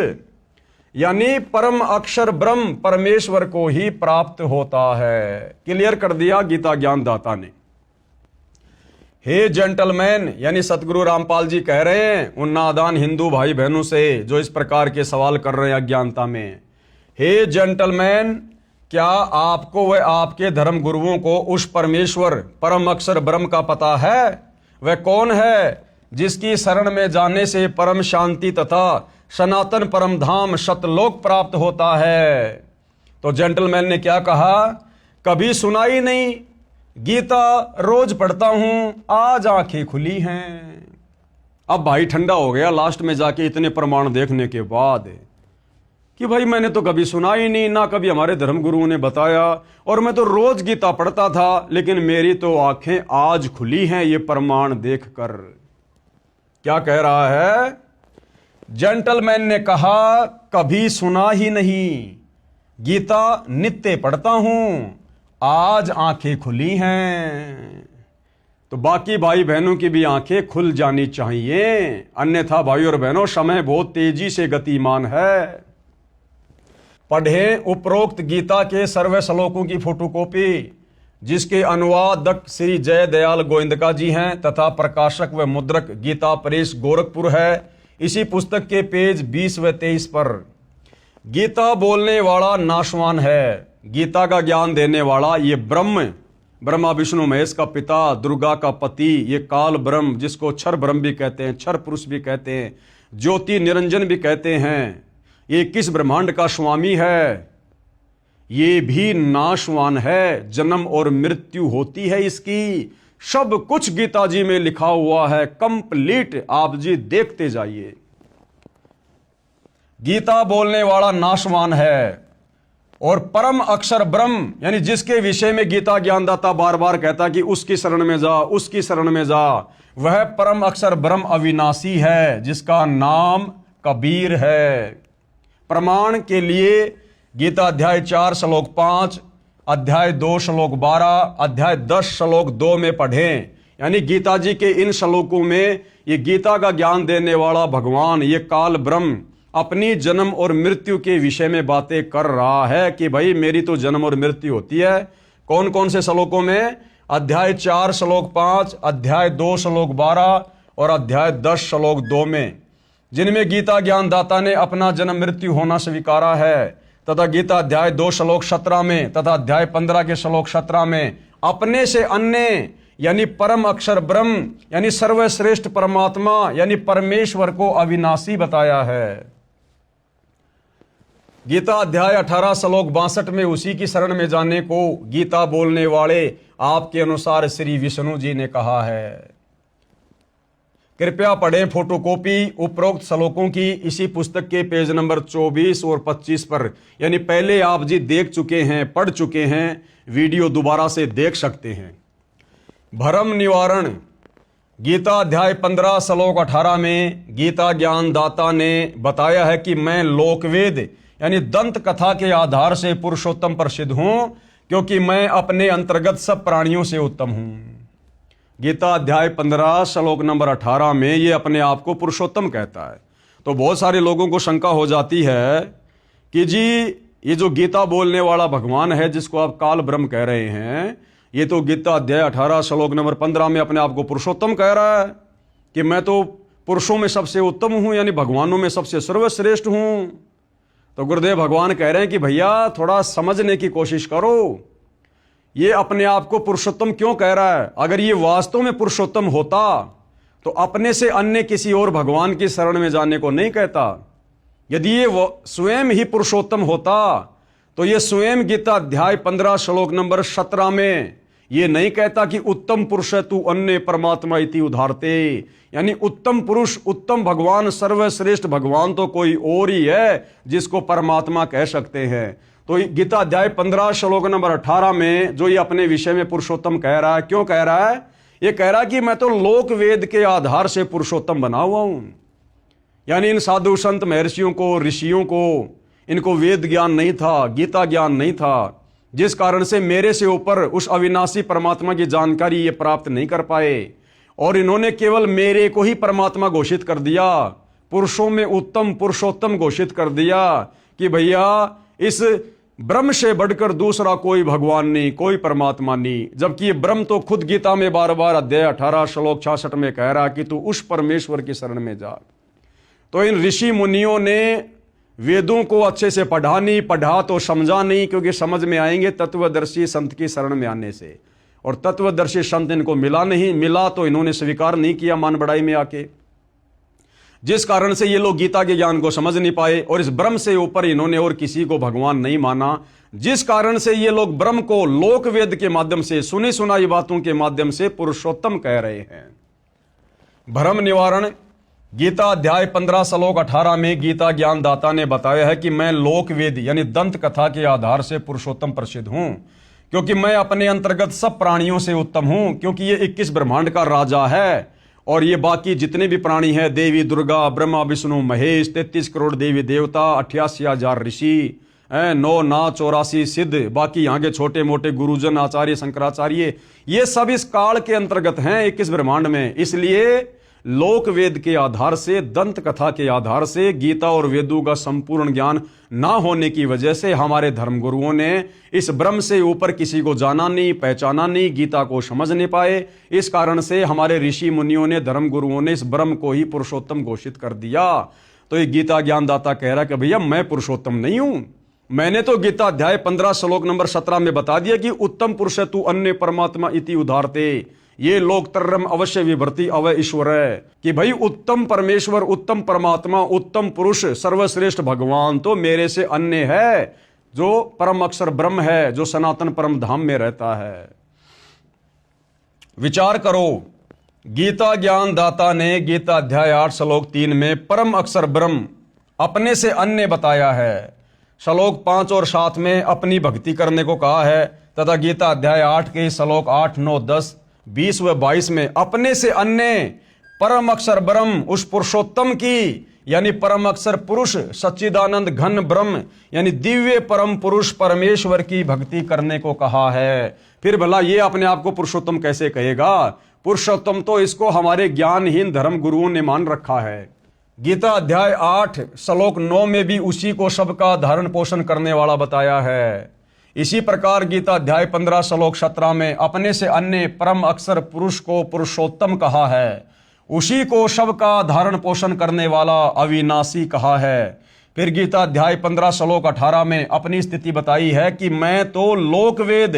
[SPEAKER 1] यानी परम अक्षर ब्रह्म परमेश्वर को ही प्राप्त होता है। क्लियर कर दिया गीता ज्ञानदाता ने। हे जेंटलमैन यानी सतगुरु रामपाल जी कह रहे हैं उन नादान हिंदू भाई बहनों से जो इस प्रकार के सवाल कर रहे हैं अज्ञानता में। हे जेंटलमैन, क्या आपको व आपके धर्म गुरुओं को उस परमेश्वर परम अक्षर ब्रह्म का पता है? वह कौन है जिसकी शरण में जाने से परम शांति तथा सनातन परम धाम सतलोक प्राप्त होता है? तो जेंटलमैन ने क्या कहा, कभी सुना ही नहीं, गीता रोज पढ़ता हूं, आज आंखें खुली हैं। अब भाई ठंडा हो गया लास्ट में जाके इतने प्रमाण देखने के बाद कि भाई मैंने तो कभी सुना ही नहीं, ना कभी हमारे धर्म गुरुओं ने बताया, और मैं तो रोज गीता पढ़ता था, लेकिन मेरी तो आंखें आज खुली हैं ये प्रमाण देखकर। क्या कह रहा है? जेंटलमैन ने कहा कभी सुना ही नहीं, गीता नित्य पढ़ता हूं, आज आंखें खुली हैं। तो बाकी भाई बहनों की भी आंखें खुल जानी चाहिए, अन्यथा भाई और बहनों समय बहुत तेजी से गतिमान है। पढ़ें उपरोक्त गीता के सर्व श्लोकों की फोटोकॉपी, जिसके अनुवादक श्री जय दयाल गोविंदका जी हैं तथा प्रकाशक व मुद्रक गीता प्रेस गोरखपुर है। इसी पुस्तक के पेज 20 व 23 पर गीता बोलने वाला नाशवान है, गीता का ज्ञान देने वाला ये ब्रह्मा विष्णु महेश का पिता, दुर्गा का पति, ये काल ब्रह्म जिसको क्षर ब्रह्म भी कहते हैं, क्षर पुरुष भी कहते हैं, ज्योति निरंजन भी कहते हैं, ये किस ब्रह्मांड का स्वामी है, ये भी नाशवान है, जन्म और मृत्यु होती है इसकी, सब कुछ गीता जी में लिखा हुआ है कंप्लीट। आप जी देखते जाइए। गीता बोलने वाला नाशवान है और परम अक्षर ब्रह्म यानी जिसके विषय में गीता ज्ञानदाता बार बार कहता कि उसकी शरण में जा, उसकी शरण में जा, वह परम अक्षर ब्रह्म अविनाशी है जिसका नाम कबीर है। प्रमाण के लिए गीता अध्याय 4 श्लोक 5, अध्याय 2 श्लोक 12, अध्याय 10 श्लोक 2 में पढ़ें। यानी गीता जी के इन श्लोकों में ये गीता का ज्ञान देने वाला भगवान, ये काल ब्रह्म अपनी जन्म और मृत्यु के विषय में बातें कर रहा है कि भाई मेरी तो जन्म और मृत्यु होती है। कौन कौन से श्लोकों में? अध्याय 4 श्लोक 5, अध्याय 2 श्लोक 12 और अध्याय 10 श्लोक 2 में, जिनमें गीता ज्ञानदाता ने अपना जन्म मृत्यु होना स्वीकारा है, तथा गीता अध्याय 2 श्लोक 17 में तथा अध्याय 15 के श्लोक 17 में अपने से अन्य यानी परम अक्षर ब्रह्म यानी सर्वश्रेष्ठ परमात्मा यानी परमेश्वर को अविनाशी बताया है। गीता अध्याय 18 श्लोक 62 में उसी की शरण में जाने को गीता बोलने वाले आपके अनुसार श्री विष्णु जी ने कहा है। कृपया पढ़ें फोटोकॉपी उपरोक्त श्लोकों की इसी पुस्तक के पेज नंबर 24 और 25 पर, यानी पहले आप जी देख चुके हैं, पढ़ चुके हैं, वीडियो दोबारा से देख सकते हैं। भ्रम निवारण गीता अध्याय 15 श्लोक 18 में गीता ज्ञानदाता ने बताया है कि मैं लोकवेद यानी दंत कथा के आधार से पुरुषोत्तम प्रसिद्ध हूं, क्योंकि मैं अपने अंतर्गत सब प्राणियों से उत्तम हूं। गीता अध्याय 15 श्लोक नंबर 18 में ये अपने आप को पुरुषोत्तम कहता है। तो बहुत सारे लोगों को शंका हो जाती है कि जी ये जो गीता बोलने वाला भगवान है जिसको आप काल ब्रह्म कह रहे हैं, ये तो गीता अध्याय 18 श्लोक नंबर 15 में अपने आप को पुरुषोत्तम कह रहा है कि मैं तो पुरुषों में सबसे उत्तम हूं, यानी भगवानों में सबसे सर्वश्रेष्ठ हूं। तो गुरुदेव भगवान कह रहे हैं कि भैया थोड़ा समझने की कोशिश करो, ये अपने आप को पुरुषोत्तम क्यों कह रहा है? अगर ये वास्तव में पुरुषोत्तम होता तो अपने से अन्य किसी और भगवान की शरण में जाने को नहीं कहता। यदि ये स्वयं ही पुरुषोत्तम होता तो ये स्वयं गीता अध्याय 15 श्लोक नंबर 17 में ये नहीं कहता कि उत्तम पुरुष है तू अन्य परमात्मा इति उधारते, यानी उत्तम पुरुष, उत्तम भगवान, सर्वश्रेष्ठ भगवान तो कोई और ही है जिसको परमात्मा कह सकते हैं। तो गीता अध्याय 15 श्लोक नंबर 18 में जो ये अपने विषय में पुरुषोत्तम कह रहा है, क्यों कह रहा है? ये कह रहा है कि मैं तो लोक वेद के आधार से पुरुषोत्तम बना हुआ हूं। यानी इन साधु संत महर्षियों को, ऋषियों को, इनको वेद ज्ञान नहीं था, गीता ज्ञान नहीं था, जिस कारण से मेरे से ऊपर उस अविनाशी परमात्मा की जानकारी ये प्राप्त नहीं कर पाए, और इन्होंने केवल मेरे को ही परमात्मा घोषित कर दिया, पुरुषों में उत्तम पुरुषोत्तम घोषित कर दिया कि भैया इस ब्रह्म से बढ़कर दूसरा कोई भगवान नहीं, कोई परमात्मा नहीं। जबकि ये ब्रह्म तो खुद गीता में बार बार अध्याय 18 श्लोक 66 में कह रहा कि तू उस परमेश्वर की शरण में जा। तो इन ऋषि मुनियों ने वेदों को अच्छे से पढ़ा नहीं, पढ़ा तो समझा नहीं, क्योंकि समझ में आएंगे तत्वदर्शी संत की शरण में आने से, और तत्वदर्शी संत इनको मिला नहीं, मिला तो इन्होंने स्वीकार नहीं किया मान बढ़ाई में आके, जिस कारण से ये लोग गीता के ज्ञान को समझ नहीं पाए, और इस ब्रह्म से ऊपर इन्होंने और किसी को भगवान नहीं माना, जिस कारण से ये लोग ब्रह्म को लोक वेद के माध्यम से, सुनी सुनाई बातों के माध्यम से पुरुषोत्तम कह रहे हैं। भ्रम निवारण गीता अध्याय 15 श्लोक 18 में गीता ज्ञानदाता ने बताया है कि मैं लोक वेद यानी दंत कथा के आधार से पुरुषोत्तम प्रसिद्ध हूं, क्योंकि मैं अपने अंतर्गत सब प्राणियों से उत्तम हूं, क्योंकि ये 21 ब्रह्मांड का राजा है, और ये बाकी जितने भी प्राणी हैं, देवी दुर्गा, ब्रह्मा विष्णु महेश, 33 करोड़ देवी देवता, 88,000 ऋषि, 9 नाथ 84 सिद्ध, बाकी यहाँ के छोटे मोटे गुरुजन, आचार्य, शंकराचार्य, ये सब इस काल के अंतर्गत हैं 21 ब्रह्मांड में। इसलिए लोक वेद के आधार से, दंत कथा के आधार से, गीता और वेदों का संपूर्ण ज्ञान ना होने की वजह से हमारे धर्मगुरुओं ने इस ब्रह्म से ऊपर किसी को जाना नहीं, पहचाना नहीं, गीता को समझ नहीं पाए। इस कारण से हमारे ऋषि मुनियों ने, धर्मगुरुओं ने इस ब्रह्म को ही पुरुषोत्तम घोषित कर दिया। तो ये गीता ज्ञानदाता कह रहा है कि भैया मैं पुरुषोत्तम नहीं हूं, मैंने तो गीता अध्याय 15 श्लोक नंबर 17 में बता दिया कि उत्तम पुरुष है तू अन्य परमात्मा इति उधारते, ये लोक तरम अवश्य विभर्ति अवय ईश्वर है, कि भाई उत्तम परमेश्वर, उत्तम परमात्मा, उत्तम पुरुष, सर्वश्रेष्ठ भगवान तो मेरे से अन्य है, जो परम अक्षर ब्रह्म है, जो सनातन परम धाम में रहता है। विचार करो, गीता ज्ञानदाता ने गीता अध्याय 8 श्लोक 3 में परम अक्षर ब्रह्म अपने से अन्य बताया है, श्लोक 5 और 7 में अपनी भक्ति करने को कहा है, तथा गीता अध्याय 8 के श्लोक 8, 9, 10, 20 व 22 में अपने से अन्य परम अक्षर ब्रह्म, उस पुरुषोत्तम की यानी परम अक्षर पुरुष, सच्चिदानंद घन ब्रह्म यानी दिव्य परम पुरुष परमेश्वर की भक्ति करने को कहा है। फिर भला ये अपने आप को पुरुषोत्तम कैसे कहेगा? पुरुषोत्तम तो इसको हमारे ज्ञानहीन धर्म गुरुओं ने मान रखा है। गीता अध्याय 8 श्लोक 9 में भी उसी को सबका धारण पोषण करने वाला बताया है। इसी प्रकार गीता अध्याय 15 श्लोक 17 में अपने से अन्य परम अक्षर पुरुष को पुरुषोत्तम कहा है। उसी को सबका धारण पोषण करने वाला अविनाशी कहा है। फिर गीता अध्याय 15 श्लोक 18 में अपनी स्थिति बताई है कि मैं तो लोकवेद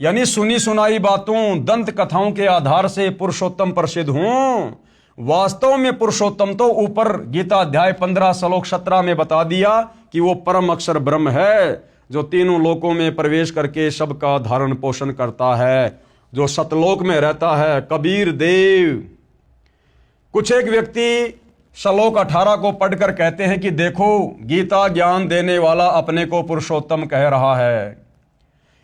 [SPEAKER 1] यानी सुनी सुनाई बातों दंत कथाओं के आधार से पुरुषोत्तम प्रसिद्ध हूं। वास्तव में पुरुषोत्तम तो ऊपर गीता अध्याय 15 श्लोक 17 में बता दिया कि वो परम अक्षर ब्रह्म है, जो तीनों लोकों में प्रवेश करके सबका धारण पोषण करता है, जो सतलोक में रहता है। कबीर देव कुछ एक व्यक्ति श्लोक 18 को पढ़कर कहते हैं कि देखो, गीता ज्ञान देने वाला अपने को पुरुषोत्तम कह रहा है,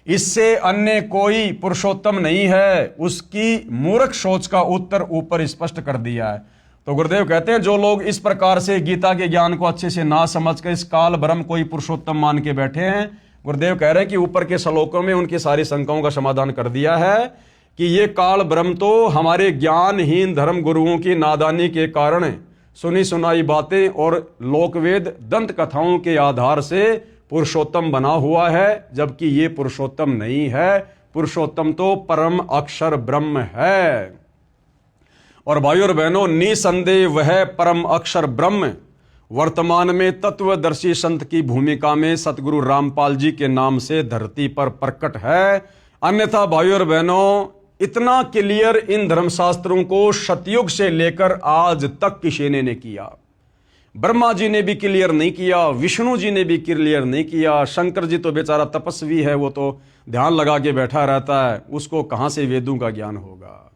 [SPEAKER 1] इससे अन्य कोई पुरुषोत्तम नहीं है। उसकी मूर्ख सोच का उत्तर ऊपर स्पष्ट कर दिया है। तो गुरुदेव कहते हैं जो लोग इस प्रकार से गीता के ज्ञान को अच्छे से ना समझ कर इस काल ब्रह्म को ही पुरुषोत्तम मान के बैठे हैं, गुरुदेव कह रहे हैं कि ऊपर के श्लोकों में उनकी सारी शंकाओं का समाधान कर दिया है कि ये काल ब्रह्म तो हमारे ज्ञानहीन धर्म गुरुओं की नादानी के कारण सुनी सुनाई बातें और लोकवेद दंत कथाओं के आधार से पुरुषोत्तम बना हुआ है, जबकि ये पुरुषोत्तम नहीं है। पुरुषोत्तम तो परम अक्षर ब्रह्म है। और भाइयों और बहनों, निसंदेह वह परम अक्षर ब्रह्म वर्तमान में तत्वदर्शी संत की भूमिका में सतगुरु रामपाल जी के नाम से धरती पर प्रकट है। अन्यथा भाइयों और बहनों, इतना क्लियर इन धर्मशास्त्रों को सतयुग से लेकर आज तक किसी ने नहीं किया। ब्रह्मा जी ने भी क्लियर नहीं किया, विष्णु जी ने भी क्लियर नहीं किया। शंकर जी तो बेचारा तपस्वी है, वो तो ध्यान लगा के बैठा रहता है, उसको कहां से वेदों का ज्ञान होगा।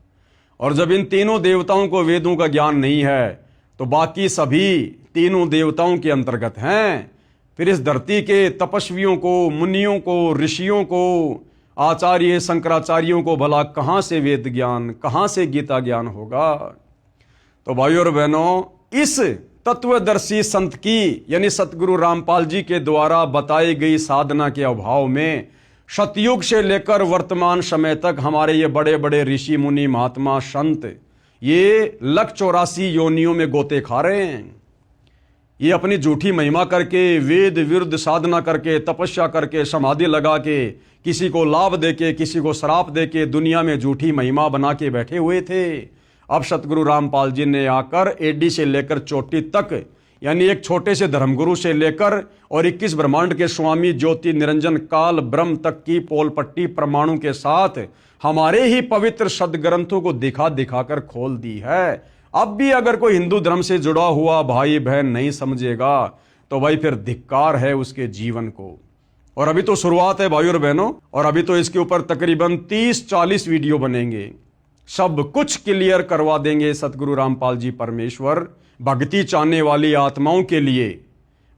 [SPEAKER 1] और जब इन तीनों देवताओं को वेदों का ज्ञान नहीं है तो बाकी सभी तीनों देवताओं के अंतर्गत हैं। फिर इस धरती के तपस्वियों को, मुनियों को, ऋषियों को, आचार्य शंकराचार्यों को भला कहां से वेद ज्ञान, कहां से गीता ज्ञान होगा। तो भाइयों और बहनों, इस तत्वदर्शी संत की यानी सतगुरु रामपाल जी के द्वारा बताई गई साधना के अभाव में सतयुग से लेकर वर्तमान समय तक हमारे ये बड़े बड़े ऋषि मुनि महात्मा संत ये 184 योनियों में गोते खा रहे हैं। ये अपनी झूठी महिमा करके, वेद विरुद्ध साधना करके, तपस्या करके, समाधि लगा के, किसी को लाभ देके, किसी को श्राप देके दुनिया में झूठी महिमा बना के बैठे हुए थे। अब सतगुरु रामपाल जी ने आकर एडी से लेकर चोटी तक यानी एक छोटे से धर्मगुरु से लेकर और 21 ब्रह्मांड के स्वामी ज्योति निरंजन काल ब्रह्म तक की पोल पट्टी प्रमाणों के साथ हमारे ही पवित्र सदग्रंथों को दिखा दिखाकर खोल दी है। अब भी अगर कोई हिंदू धर्म से जुड़ा हुआ भाई बहन नहीं समझेगा तो भाई फिर धिक्कार है उसके जीवन को। और अभी तो शुरुआत है भाइयों और बहनों, और अभी तो इसके ऊपर तकरीबन 30-40 वीडियो बनेंगे, सब कुछ क्लियर करवा देंगे सतगुरु रामपाल जी परमेश्वर भक्ति चाहने वाली आत्माओं के लिए।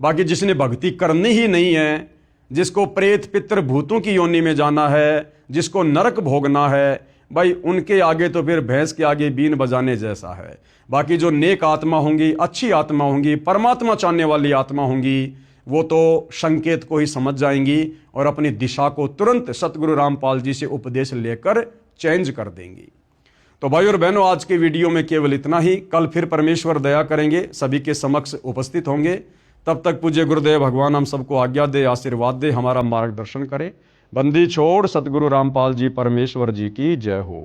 [SPEAKER 1] बाकी जिसने भक्ति करनी ही नहीं है, जिसको प्रेत पितर भूतों की योनि में जाना है, जिसको नरक भोगना है, भाई उनके आगे तो फिर भैंस के आगे बीन बजाने जैसा है। बाकी जो नेक आत्मा होंगी, अच्छी आत्मा होंगी, परमात्मा चाहने वाली आत्मा होंगी, वो तो संकेत को ही समझ जाएंगी और अपनी दिशा को तुरंत सतगुरु रामपाल जी से उपदेश लेकर चेंज कर देंगी। तो भाई और बहनों, आज के वीडियो में केवल इतना ही। कल फिर परमेश्वर दया करेंगे, सभी के समक्ष उपस्थित होंगे। तब तक पूज्य गुरुदेव भगवान हम सबको आज्ञा दे, आशीर्वाद दे, हमारा मार्गदर्शन करे। बंदी छोड़ सतगुरु रामपाल जी परमेश्वर जी की जय हो।